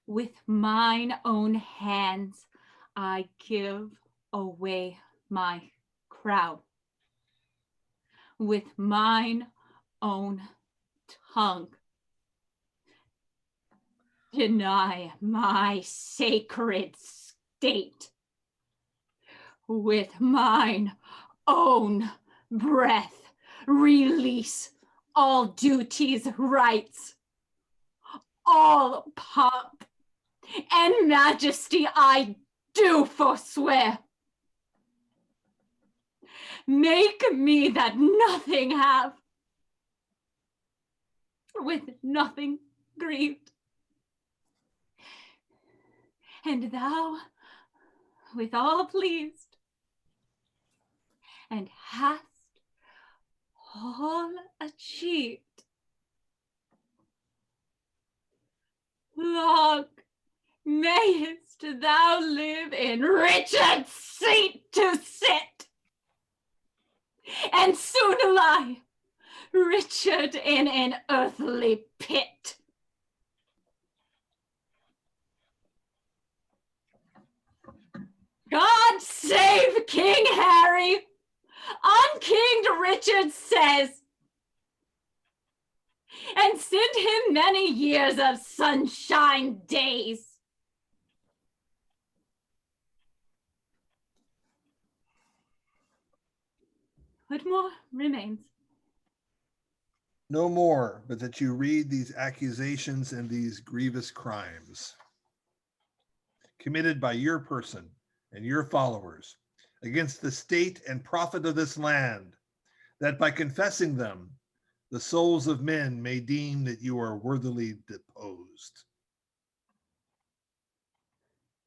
With mine own hands, I give away my crown. With mine own tongue, deny my sacred state. With mine own breath, release all duties, rights, all pomp and majesty I do forswear. Make me that nothing have, with nothing grieved. And thou withal pleased, and hast all achieved. Long mayest thou live in Richard's seat to sit, and soon lie Richard in an earthly pit. God save King Harry! Unkinged Richard says, and send him many years of sunshine days. but more remains. No more, but that you read these accusations and these grievous crimes committed by your person and your followers against the state and profit of this land, that by confessing them, the souls of men may deem that you are worthily deposed.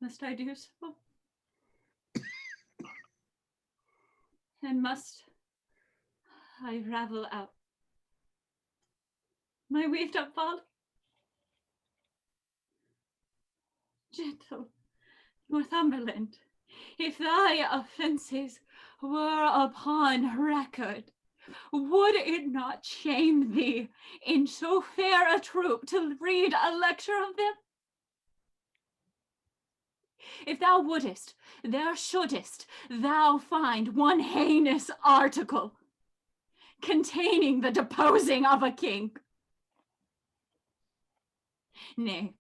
Must I do so? And must I ravel out my weaved up folly? Gentle Northumberland, if thy offences were upon record, would it not shame thee in so fair a troop to read a lecture of them? If thou wouldest, there shouldest thou find one heinous article containing the deposing of a king. Nay,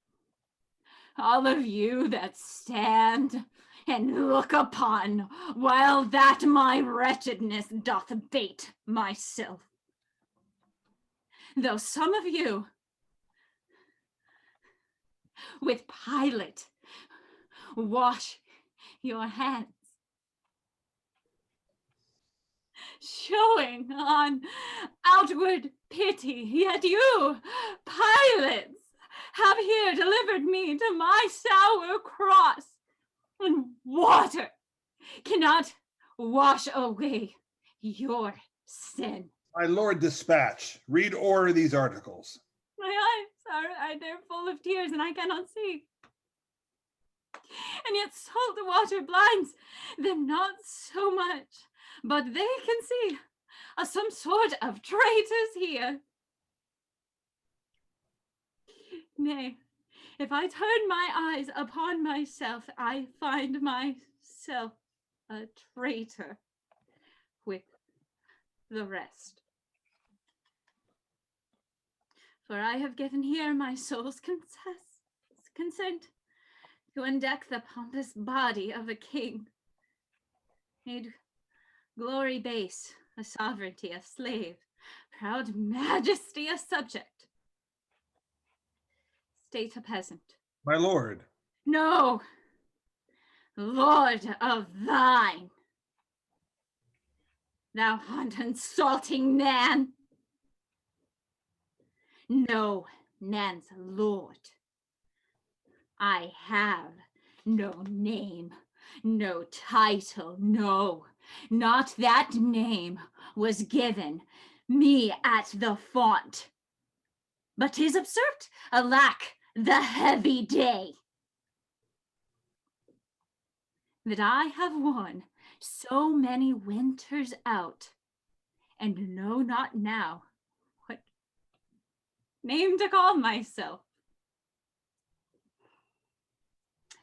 all of you that stand and look upon while that my wretchedness doth bait myself, though some of you with Pilate wash your hands, showing on outward pity, yet you, Pilates, have here delivered me to my sour cross, and water cannot wash away your sin. My Lord Dispatch, read o'er these articles. My eyes are they're full of tears, and I cannot see. And yet salt water blinds them not so much, but they can see some sort of traitors here. Nay, if I turn my eyes upon myself, I find myself a traitor with the rest. For I have given here my soul's consent to undeck the pompous body of a king, made glory base, a sovereignty, a slave, proud majesty, a subject, state a peasant. My lord. No, Lord of thine, thou insulting man. No, man's lord. I have no name, no title, no, not that name was given me at the font. But 'tis absurd, alack, the heavy day, that I have worn so many winters out, and know not now what name to call myself.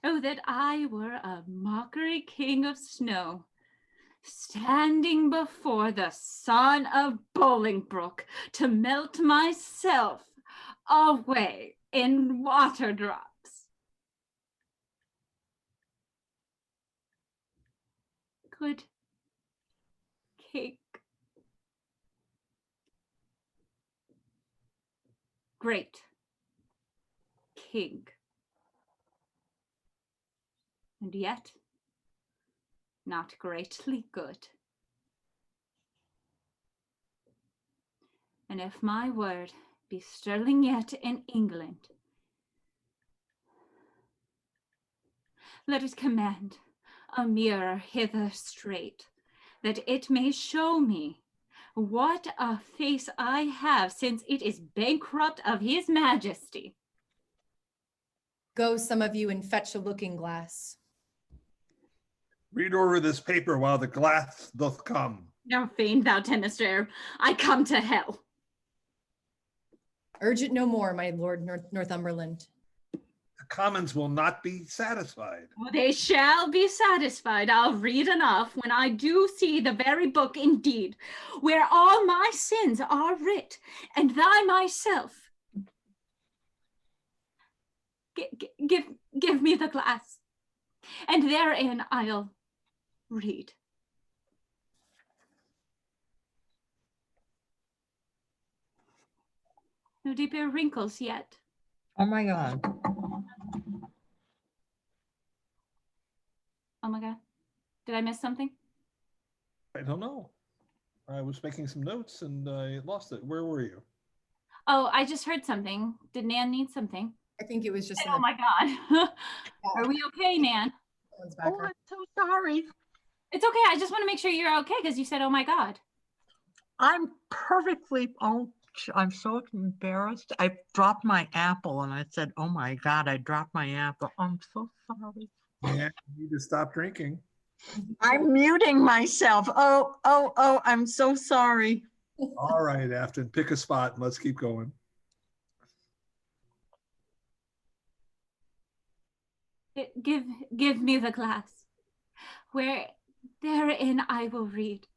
Oh, that I were a mockery king of snow, standing before the son of Bolingbroke to melt myself away in water drops. Good king, great king, and yet not greatly good. And if my word be sterling yet in England, let it command a mirror hither straight, that it may show me what a face I have, since it is bankrupt of his majesty. Go, some of you, and fetch a looking glass. Read over this paper while the glass doth come. Now feign thou tenester, I come to hell. Urge it no more, my lord Northumberland. The commons will not be satisfied. Well, they shall be satisfied. I'll read enough when I do see the very book indeed, where all my sins are writ, and thy myself. Give me the glass, and therein I'll read. No deeper wrinkles yet. Oh my God. Oh my God. Did I miss something? I don't know. I was making some notes and I lost it. Where were you? Oh, I just heard something. Did Nan need something? I think it was just. Oh my God. Are we okay, Nan? Oh, I'm so sorry. It's okay. I just want to make sure you're okay because you said, oh my God. I'm perfectly, I'm so embarrassed. I dropped my apple and I said, oh my God, I dropped my apple. I'm so sorry. Yeah, you need to stop drinking. I'm muting myself. Oh, I'm so sorry. All right, Afton, pick a spot and let's keep going. Give me the glass, where therein I will read.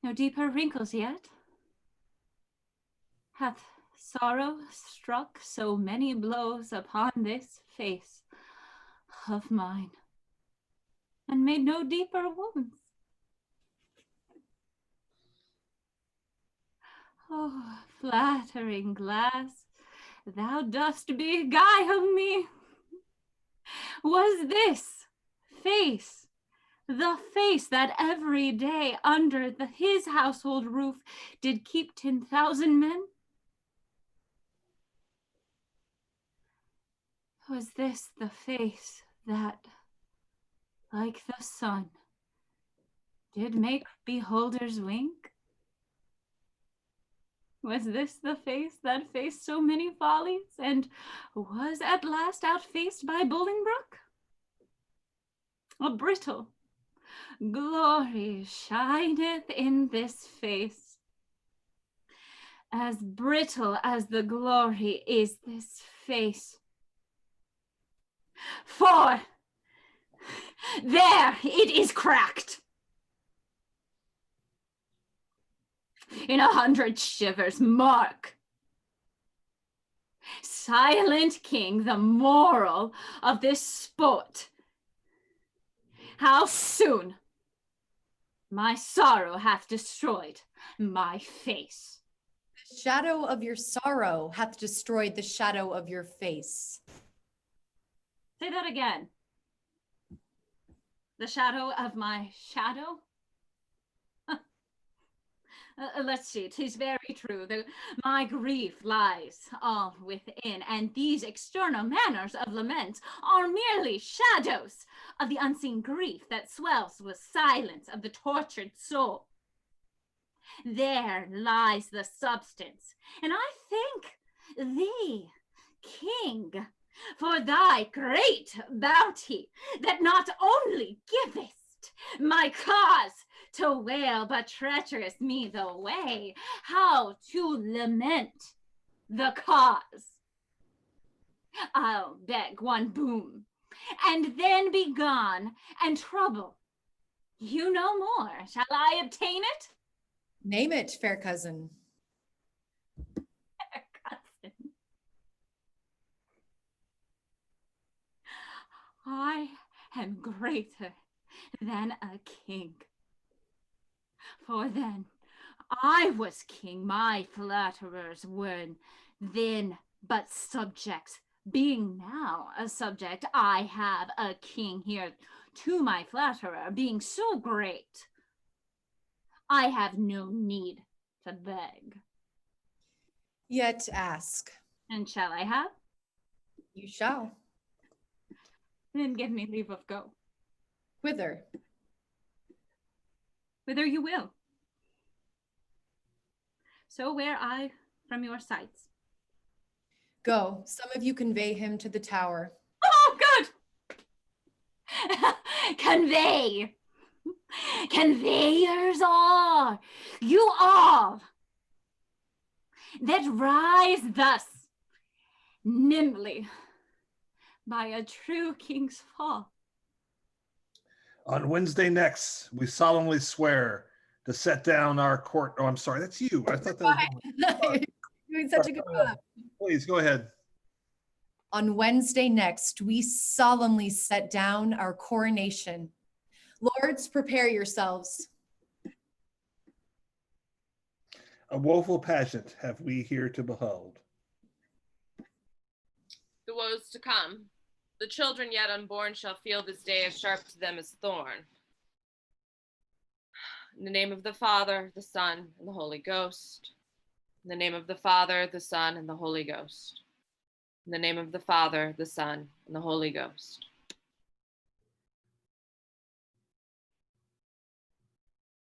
No deeper wrinkles yet. Hath sorrow struck so many blows upon this face of mine, and made no deeper wounds? Oh, flattering glass, thou dost beguile me. Was this face the face that every day under his household roof did keep 10,000 men? Was this the face that, like the sun, did make beholders wink? Was this the face that faced so many follies and was at last outfaced by Bolingbroke? A brittle glory shineth in this face. As brittle as the glory is this face. For there it is cracked. In 100 shivers, mark. Silent king, the moral of this sport. How soon my sorrow hath destroyed my face. The shadow of your sorrow hath destroyed the shadow of your face. Say that again. The shadow of my shadow? Let's see, 'tis very true. My grief lies all within, and these external manners of lament are merely shadows of the unseen grief that swells with silence of the tortured soul. There lies the substance, and I thank thee, King, for thy great bounty that not only givest my cause to wail, but treacherous me the way how to lament the cause. I'll beg one boon, and then be gone, and trouble you no more. Shall I obtain it? Name it, fair cousin. Fair cousin. I am greater than a king. For then I was king, my flatterers were then but subjects. Being now a subject, I have a king here to my flatterer, being so great, I have no need to beg. Yet ask. And shall I have? You shall. Then give me leave of go. Whither? Whither you will. So where I from your sights. Go. Some of you convey him to the tower. Oh, good! Convey! Conveyors are you all that rise thus nimbly by a true king's fall. On Wednesday next, we solemnly swear to set down our court. Oh, I'm sorry, that's you. I thought that was Doing such a good job. Please go ahead. On Wednesday next, we solemnly set down our coronation. Lords, prepare yourselves. A woeful pageant have we here to behold. The woes to come. The children yet unborn shall feel this day as sharp to them as thorn. In the name of the Father, the Son, and the Holy Ghost. In the name of the Father, the Son, and the Holy Ghost. In the name of the Father, the Son, and the Holy Ghost.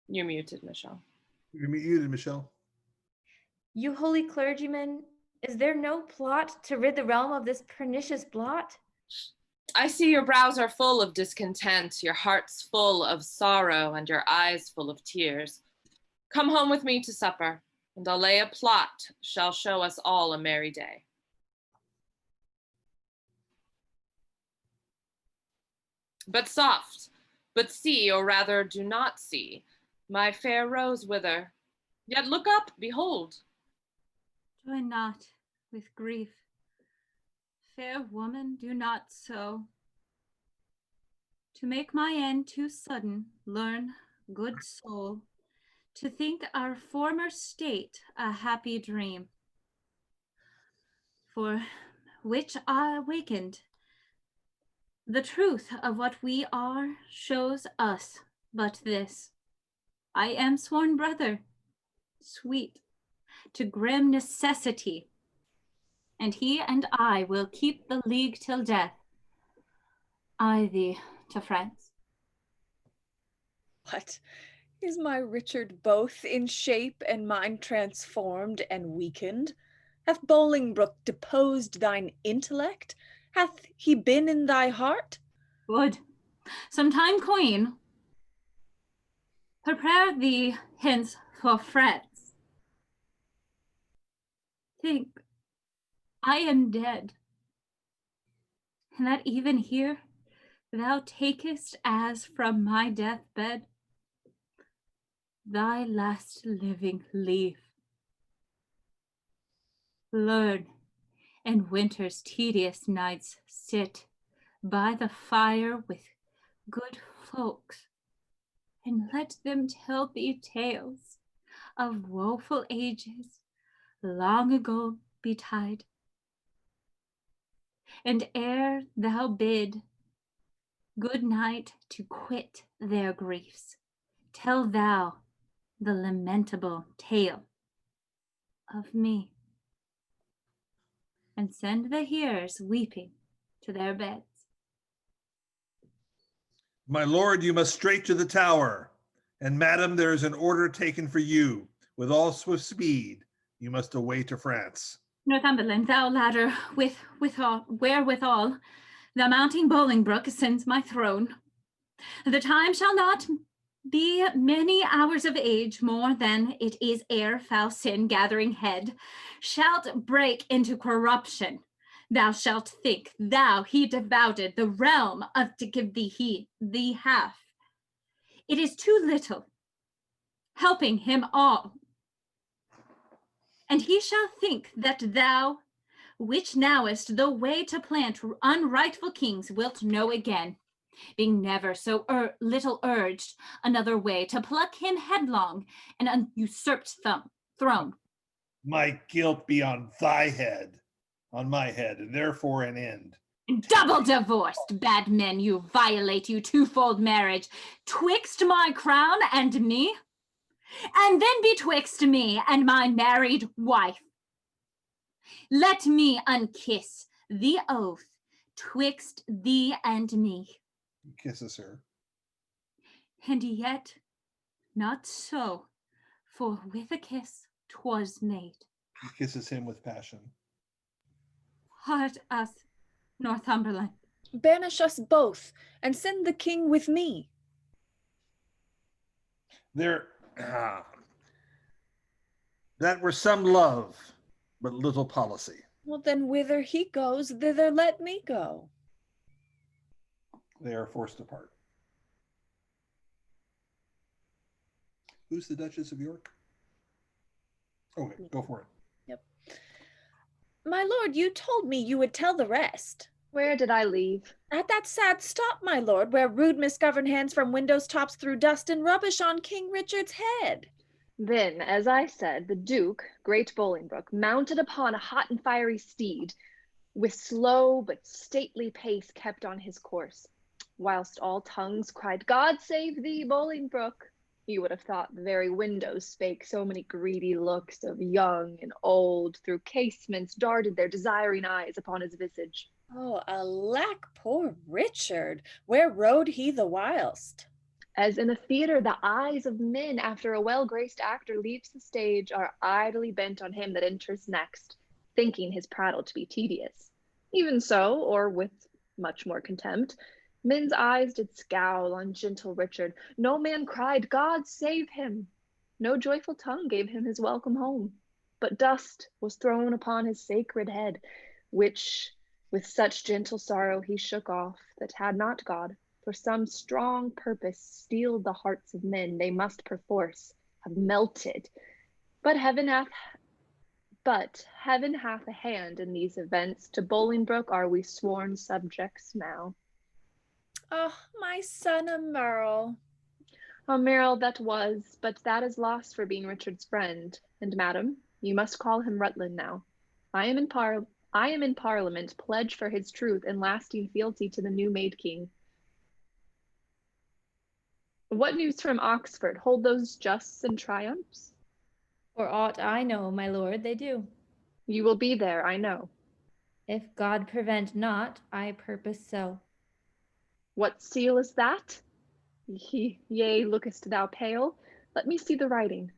You're muted, Michelle. You're muted, Michelle. You holy clergyman, is there no plot to rid the realm of this pernicious blot? I see your brows are full of discontent, your hearts full of sorrow, and your eyes full of tears. Come home with me to supper, and I'll lay a plot shall show us all a merry day. But soft, but see, or rather do not see, my fair rose wither. Yet look up, behold. Join not with grief. Fair woman, do not so. To make my end too sudden, learn, good soul, to think our former state a happy dream. For which I awakened, the truth of what we are shows us but this. I am sworn brother, sweet, to grim necessity, and he and I will keep the league till death. I thee to France. What? Is my Richard both in shape and mind transformed and weakened? Hath Bolingbroke deposed thine intellect? Hath he been in thy heart? Good. Sometime, Queen, prepare thee hence for France. Think, I am dead, and that even here thou takest as from my deathbed thy last living leaf. Learn, in winter's tedious nights sit by the fire with good folks, and let them tell thee tales of woeful ages long ago betide. And ere thou bid good night to quit their griefs, tell thou the lamentable tale of me, and send the hearers weeping to their beds. My lord, you must straight to the tower. And madam, there is an order taken for you. With all swift speed, you must away to France. Northumberland, thou ladder, wherewithal the mounting Bolingbroke ascends my throne. The time shall not be many hours of age more than it is ere foul sin gathering head shalt break into corruption. Thou shalt think thou he devoted the realm of to give thee half. It is too little, helping him all. And he shall think that thou, which knowest the way to plant unrightful kings, wilt know again, being never so little urged another way to pluck him headlong an usurped throne. My guilt be on thy head, on my head, and therefore an end. Double divorced, bad men, you violate you twofold marriage, twixt my crown and me, and then betwixt me and my married wife. Let me unkiss the oath twixt thee and me. He kisses her. And yet not so, for with a kiss 'twas made. He kisses him with passion. Heart us, Northumberland. Banish us both, and send the king with me. That were some love, but little policy. Well, then whither he goes, thither let me go. They are forced apart. Who's the Duchess of York? Okay, go for it. Yep. My lord, you told me you would tell the rest. Where did I leave? At that sad stop, my lord, where rude misgoverned hands from windows tops threw dust and rubbish on King Richard's head. Then, as I said, the Duke, great Bolingbroke, mounted upon a hot and fiery steed, with slow but stately pace kept on his course, whilst all tongues cried, God save thee, Bolingbroke. You would have thought the very windows spake, so many greedy looks of young and old through casements darted their desiring eyes upon his visage. Oh, alack, poor Richard! Where rode he the whilst? As in a theatre, the eyes of men after a well-graced actor leaves the stage are idly bent on him that enters next, thinking his prattle to be tedious. Even so, or with much more contempt, men's eyes did scowl on gentle Richard. No man cried, God save him. No joyful tongue gave him his welcome home. But dust was thrown upon his sacred head, which with such gentle sorrow he shook off, that had not God for some strong purpose steeled the hearts of men, they must perforce have melted. But heaven hath a hand in these events. To Bolingbroke are we sworn subjects now. Oh, my son Emerl. Oh, Merrill, that was, but that is lost for being Richard's friend. And madam, you must call him Rutland now. I am in Parliament, pledged for his truth and lasting fealty to the new made king. What news from Oxford? Hold those justs and triumphs? For aught I know, my lord, they do. You will be there, I know. If God prevent not, I purpose so. What seal is that? Yea, lookest thou pale? Let me see the writing.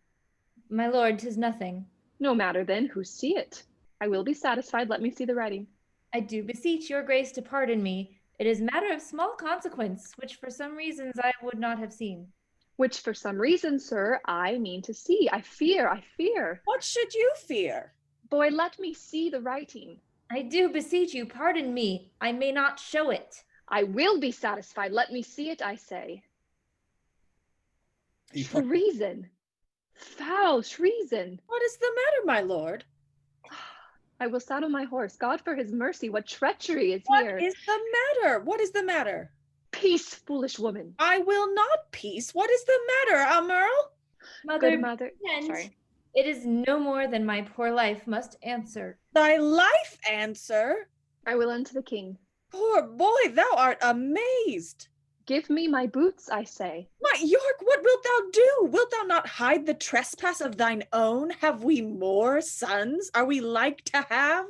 My lord, 'tis nothing. No matter then, who see it? I will be satisfied, let me see the writing. I do beseech your grace to pardon me. It is matter of small consequence, which for some reasons I would not have seen. Which for some reason, sir, I mean to see. I fear. What should you fear? Boy, let me see the writing. I do beseech you, pardon me. I may not show it. I will be satisfied. Let me see it, I say. Treason. Foul treason. What is the matter, my lord? I will saddle my horse. God for his mercy, what treachery is here. What is the matter? What is the matter? Peace, foolish woman. I will not peace. What is the matter, Emerl? Mother, Good mother. Sorry. It is no more than my poor life must answer. Thy life answer? I will unto the king. Poor boy, thou art amazed. Give me my boots, I say. My York, what wilt thou do? Wilt thou not hide the trespass of thine own? Have we more sons? Are we like to have?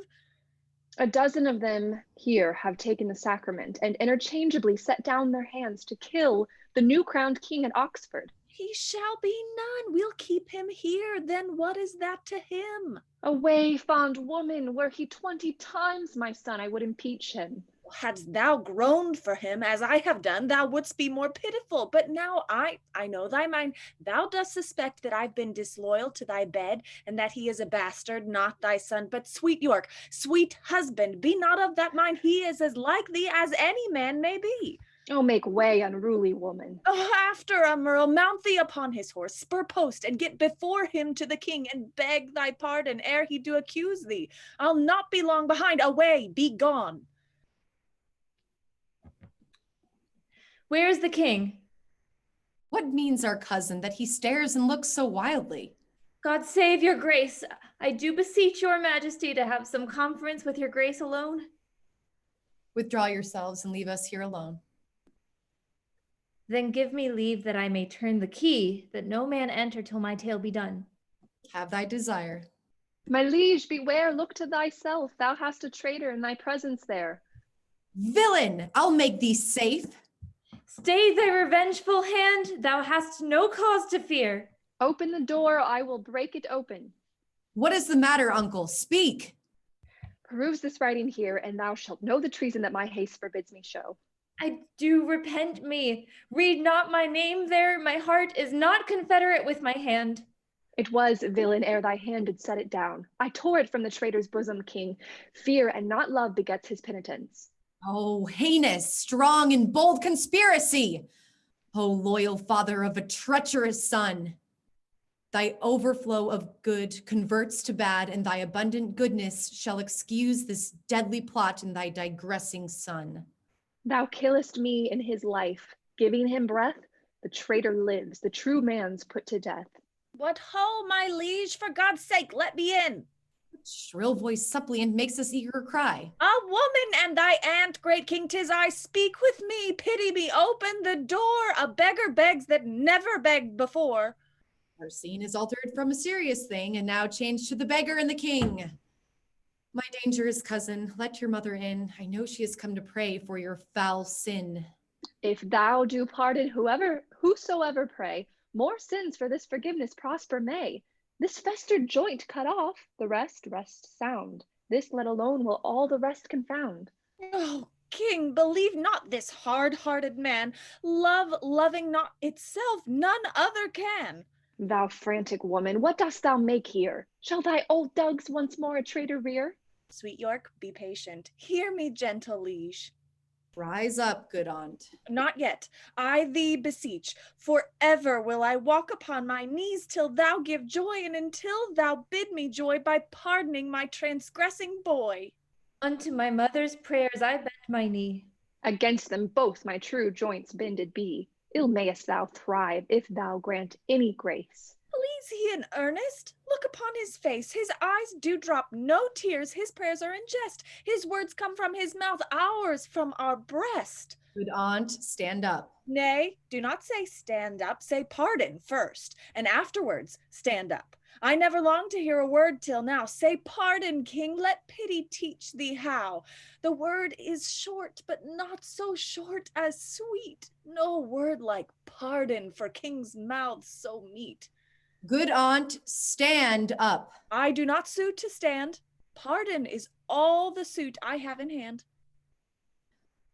A dozen of them here have taken the sacrament and interchangeably set down their hands to kill the new crowned king at Oxford. He shall be none. We'll keep him here. Then what is that to him? Away, fond woman, were he 20 times my son, I would impeach him. Hadst thou groaned for him as I have done, thou wouldst be more pitiful. But now I know thy mind. Thou dost suspect that I've been disloyal to thy bed, and that he is a bastard, not thy son. But sweet York, sweet husband, be not of that mind. He is as like thee as any man may be. Oh, make way, unruly woman. Oh, after, Emerl, mount thee upon his horse, spur post, and get before him to the king, and beg thy pardon ere he do accuse thee. I'll not be long behind. Away, be gone. Where is the king? What means our cousin that he stares and looks so wildly? God save your grace. I do beseech your majesty to have some conference with your grace alone. Withdraw yourselves and leave us here alone. Then give me leave that I may turn the key, that no man enter till my tale be done. Have thy desire. My liege, beware, look to thyself. Thou hast a traitor in thy presence there. Villain, I'll make thee safe. Stay thy revengeful hand, thou hast no cause to fear. Open the door, I will break it open. What is the matter, uncle? Speak. Peruse this writing here, and thou shalt know the treason that my haste forbids me show. I do repent me. Read not my name there, my heart is not confederate with my hand. It was, villain, ere thy hand did set it down. I tore it from the traitor's bosom, king. Fear and not love begets his penitence. Oh, heinous, strong, and bold conspiracy! Oh, loyal father of a treacherous son! Thy overflow of good converts to bad, and thy abundant goodness shall excuse this deadly plot in thy digressing son. Thou killest me in his life, giving him breath. The traitor lives, the true man's put to death. What ho, my liege, for God's sake, let me in. Shrill voiced suppliant makes us eager cry. A woman and thy aunt, great king, 'tis I, speak with me, pity me, open the door. A beggar begs that never begged before. Our scene is altered from a serious thing and now changed to the beggar and the king. My dangerous cousin, let your mother in. I know she has come to pray for your foul sin. If thou do pardon whosoever pray, more sins for this forgiveness prosper may. This festered joint cut off, the rest rest sound. This let alone will all the rest confound. Oh, king, believe not this hard-hearted man. Love loving not itself, none other can. Thou frantic woman, what dost thou make here? Shall thy old dugs once more a traitor rear? Sweet York, be patient. Hear me, gentle liege. Rise up, good aunt. Not yet. I thee beseech. Forever will I walk upon my knees till thou give joy, and until thou bid me joy by pardoning my transgressing boy. Unto my mother's prayers I bend my knee. Against them both my true joints bended be. Ill mayest thou thrive if thou grant any grace. Please he in earnest? Look upon his face. His eyes do drop no tears. His prayers are in jest. His words come from his mouth, ours from our breast. Good aunt, stand up. Nay, do not say stand up. Say pardon first, and afterwards stand up. I never longed to hear a word till now. Say pardon, king. Let pity teach thee how. The word is short, but not so short as sweet. No word like pardon for king's mouths so meet. Good aunt, stand up. I do not suit to stand. Pardon is all the suit I have in hand.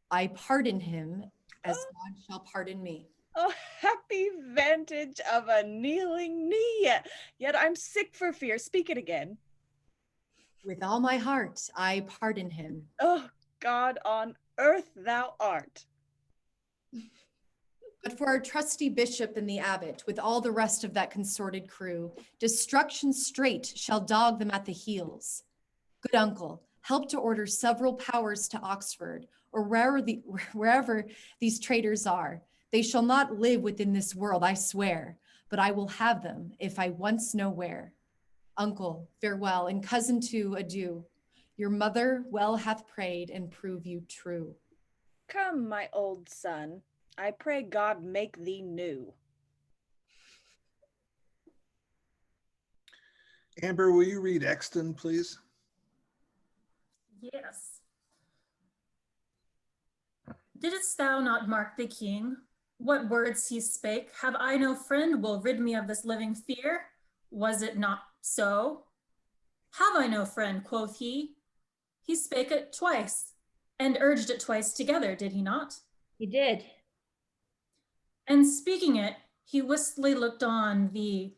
I pardon him as God shall pardon me. Oh, happy vantage of a kneeling knee. Yet I'm sick for fear. Speak it again. With all my heart, I pardon him. Oh, God on earth thou art. But for our trusty bishop and the abbot, with all the rest of that consorted crew, destruction straight shall dog them at the heels. Good uncle, help to order several powers to Oxford, or wherever these traitors are. They shall not live within this world, I swear, but I will have them if I once know where. Uncle, farewell, and cousin too, adieu. Your mother well hath prayed and prove you true. Come, my old son, I pray God make thee new. Amber, will you read Exton, please? Yes. Didst thou not mark the king? What words he spake? Have I no friend will rid me of this living fear? Was it not so? Have I no friend, quoth he. He spake it twice, and urged it twice together, did he not? He did. And speaking it, he wistfully looked on thee,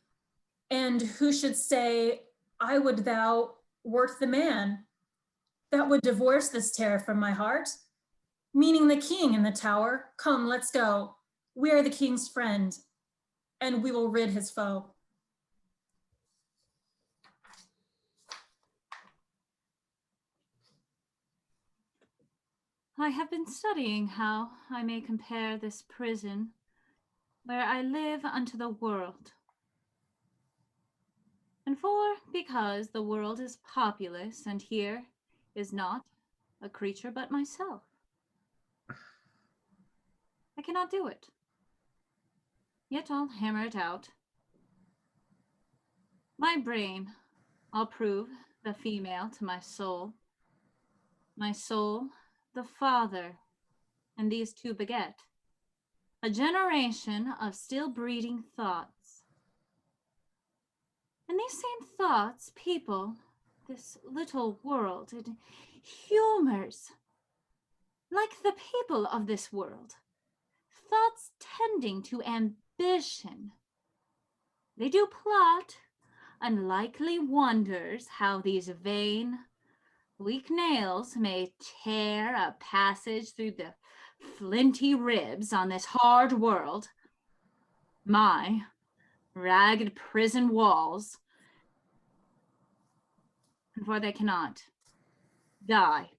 and who should say, I would thou wert the man that would divorce this terror from my heart, meaning the king in the tower. Come, let's go. We are the king's friend, and we will rid his foe. I have been studying how I may compare this prison where I live unto the world. And because the world is populous, and here is not a creature but myself, I cannot do it. Yet I'll hammer it out. My brain, I'll prove the female to my soul the father, and these two beget a generation of still breeding thoughts. And these same thoughts people this little world. It humors like the people of this world, thoughts tending to ambition. They do plot unlikely wonders how these vain, weak nails may tear a passage through the flinty ribs on this hard world. My ragged prison walls, and for they cannot die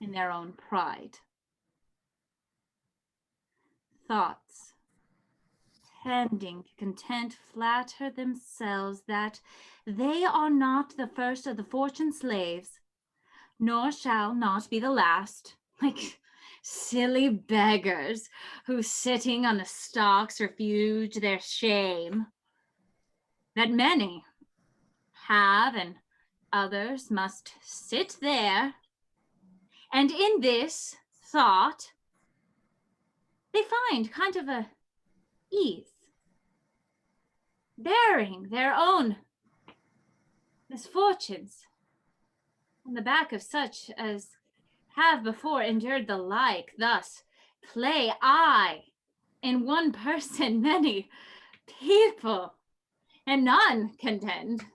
in their own pride. Thoughts pretending content flatter themselves that they are not the first of the fortune slaves, nor shall not be the last, like silly beggars who sitting on the stocks refuge their shame, that many have and others must sit there, and in this thought they find kind of a ease, bearing their own misfortunes on the back of such as have before endured the like. Thus play I in one person many people, and none contend.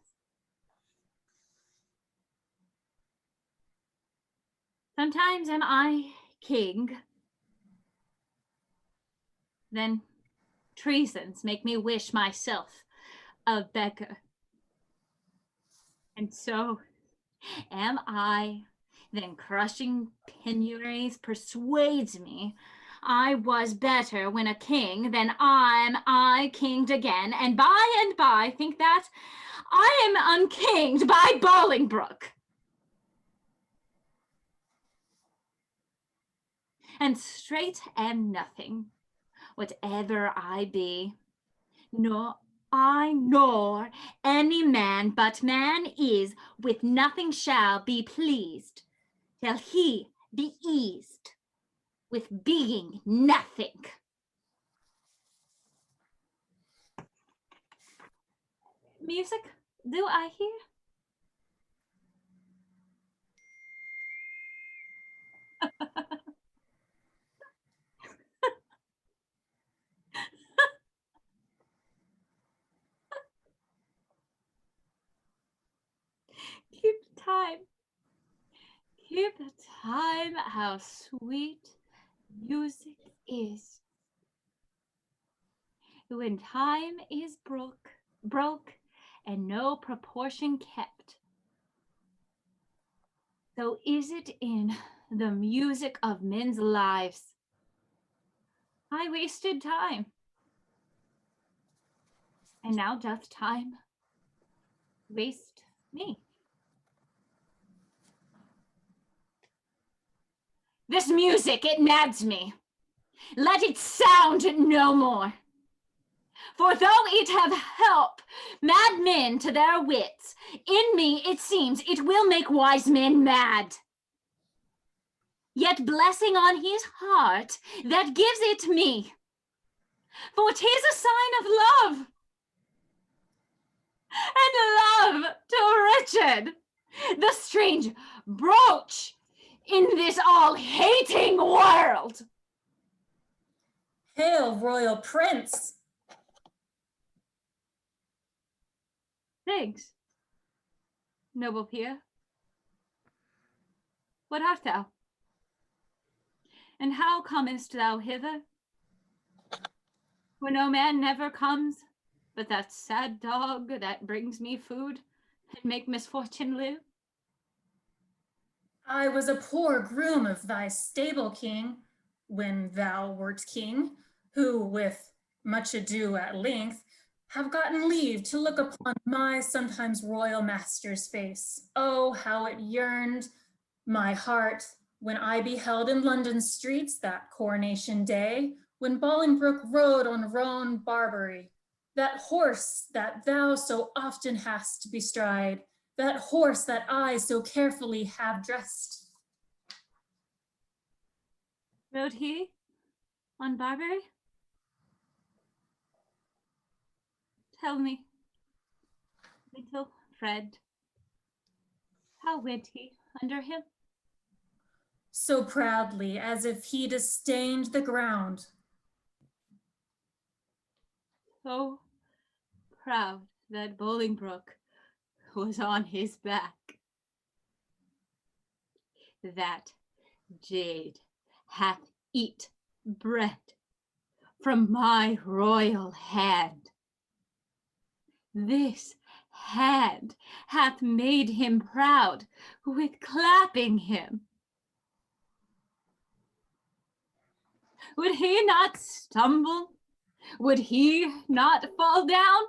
Sometimes am I king, then treasons make me wish myself a beggar. And so am I, then crushing penuries persuades me I was better when a king, then I kinged again, and by think that I am unkinged by Bolingbroke. And straight am nothing, whatever I be, nor I nor any man but man is, with nothing shall be pleased, till he be eased with being nothing. Music, do I hear? Keep time. Keep time, how sweet music is. When time is broke, and no proportion kept, so is it in the music of men's lives. I wasted time, and now doth time waste me. This music, it nads me. Let it sound no more. For though it have help mad men to their wits, in me it seems it will make wise men mad. Yet blessing on his heart that gives it me, for 'tis a sign of love, and love to Richard, the strange brooch in this all-hating world. Hail, royal prince! Thanks, noble peer. What art thou? And how comest thou hither? Where no man never comes, but that sad dog that brings me food and make misfortune live? I was a poor groom of thy stable, king, when thou wert king, who with much ado at length have gotten leave to look upon my sometimes royal master's face. Oh, how it yearned my heart when I beheld in London streets that coronation day, when Bolingbroke rode on roan Barbary, that horse that thou so often hast bestride, that horse that I so carefully have dressed. Rode he on Barbary? Tell me, little Fred, how went he under him? So proudly as if he disdained the ground. So proud that Bolingbroke was on his back. That jade hath eat bread from my royal hand. This hand hath made him proud with clapping him. Would he not stumble would he not fall down?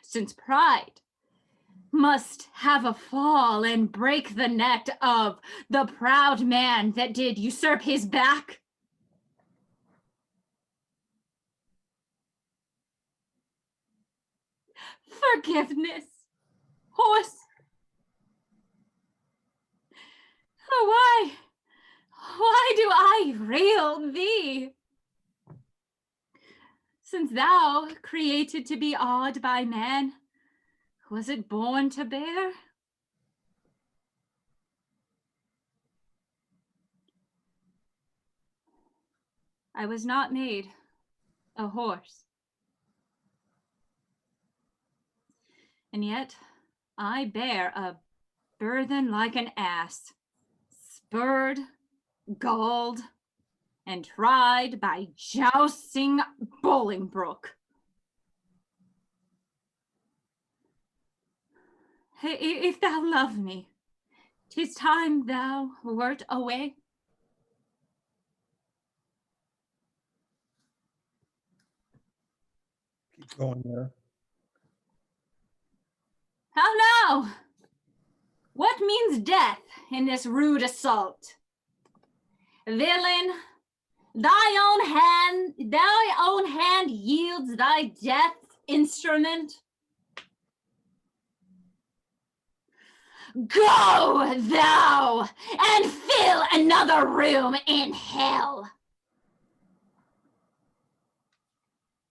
Since pride must have a fall and break the neck of the proud man that did usurp his back. Forgiveness, horse. Oh, why do I rail thee? Since thou, created to be awed by man, was it born to bear? I was not made a horse. And yet I bear a burthen like an ass, spurred, galled, and tried by jousting Bolingbroke. If thou love me, 'tis time thou wert away. Keep going there. How now? What means death in this rude assault? Villain, thy own hand yields thy death instrument. Go thou and fill another room in hell.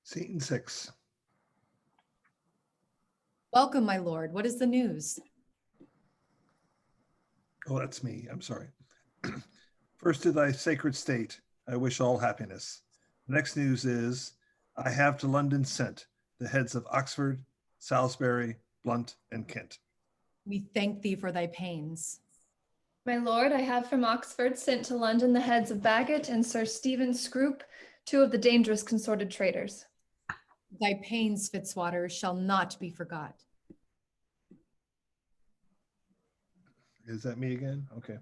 Scene 6. Welcome, my lord. What is the news? Oh, that's me. I'm sorry. First to thy sacred state, I wish all happiness. The next news is, I have to London sent the heads of Oxford, Salisbury, Blunt, and Kent. We thank thee for thy pains. My lord, I have from Oxford sent to London the heads of Bagot and Sir Stephen Scroop, two of the dangerous consorted traitors. Thy pains, Fitzwater, shall not be forgot. Is that me again? Okay.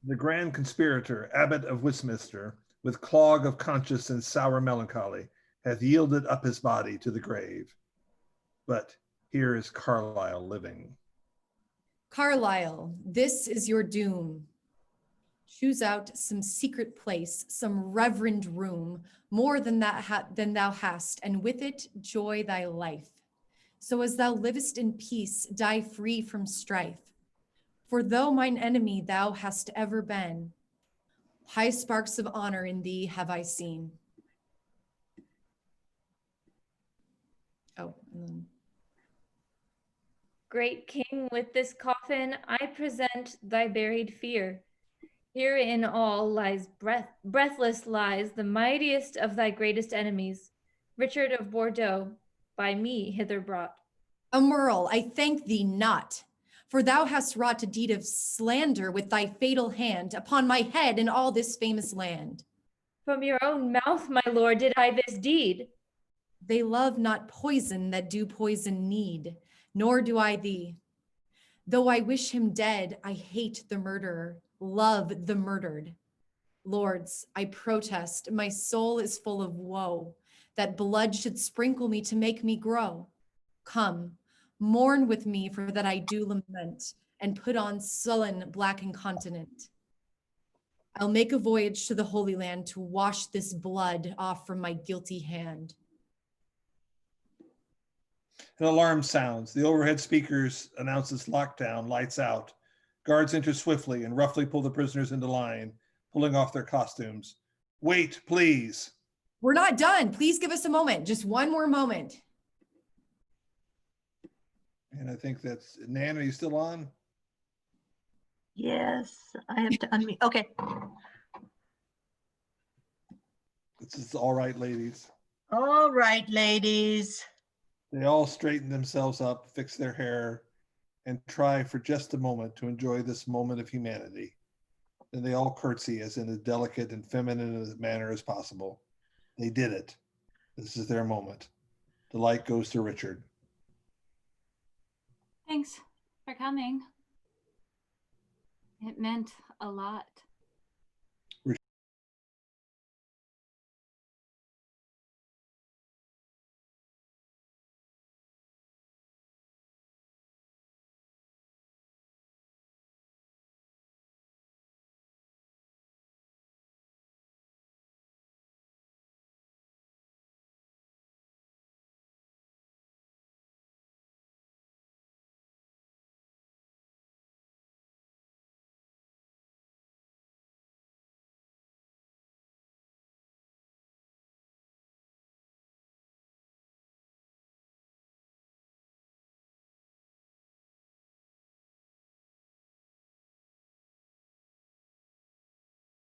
The grand conspirator, Abbot of Westminster, with clog of conscience and sour melancholy, hath yielded up his body to the grave. But here is Carlyle living. Carlyle, this is your doom. Choose out some secret place, some reverend room, more than thou hast, and with it joy thy life. So as thou livest in peace, die free from strife. For though mine enemy thou hast ever been, high sparks of honor in thee have I seen. Oh, and then Great King, with this coffin I present thy buried fear. Herein all lies breathless lies the mightiest of thy greatest enemies, Richard of Bordeaux, by me hither brought. Emerl, I thank thee not, for thou hast wrought a deed of slander with thy fatal hand upon my head and all this famous land. From your own mouth, my lord, did I this deed. They love not poison that do poison need, nor do I thee. Though I wish him dead, I hate the murderer, love the murdered. Lords, I protest, my soul is full of woe, that blood should sprinkle me to make me grow. Come, mourn with me for that I do lament, and put on sullen black incontinent. I'll make a voyage to the Holy Land to wash this blood off from my guilty hand. An alarm sounds. The overhead speakers announces lockdown, lights out. Guards enter swiftly and roughly pull the prisoners into line, pulling off their costumes. Wait, please. We're not done. Please give us a moment. Just one more moment. And I think that's, Nan, are you still on? Yes, I have to unmute. Okay. This is all right, ladies. All right, ladies. They all straighten themselves up, fix their hair, and try for just a moment to enjoy this moment of humanity. Then they all curtsy as in as delicate and feminine a manner as possible. They did it. This is their moment. The light goes to Richard. Thanks for coming. It meant a lot.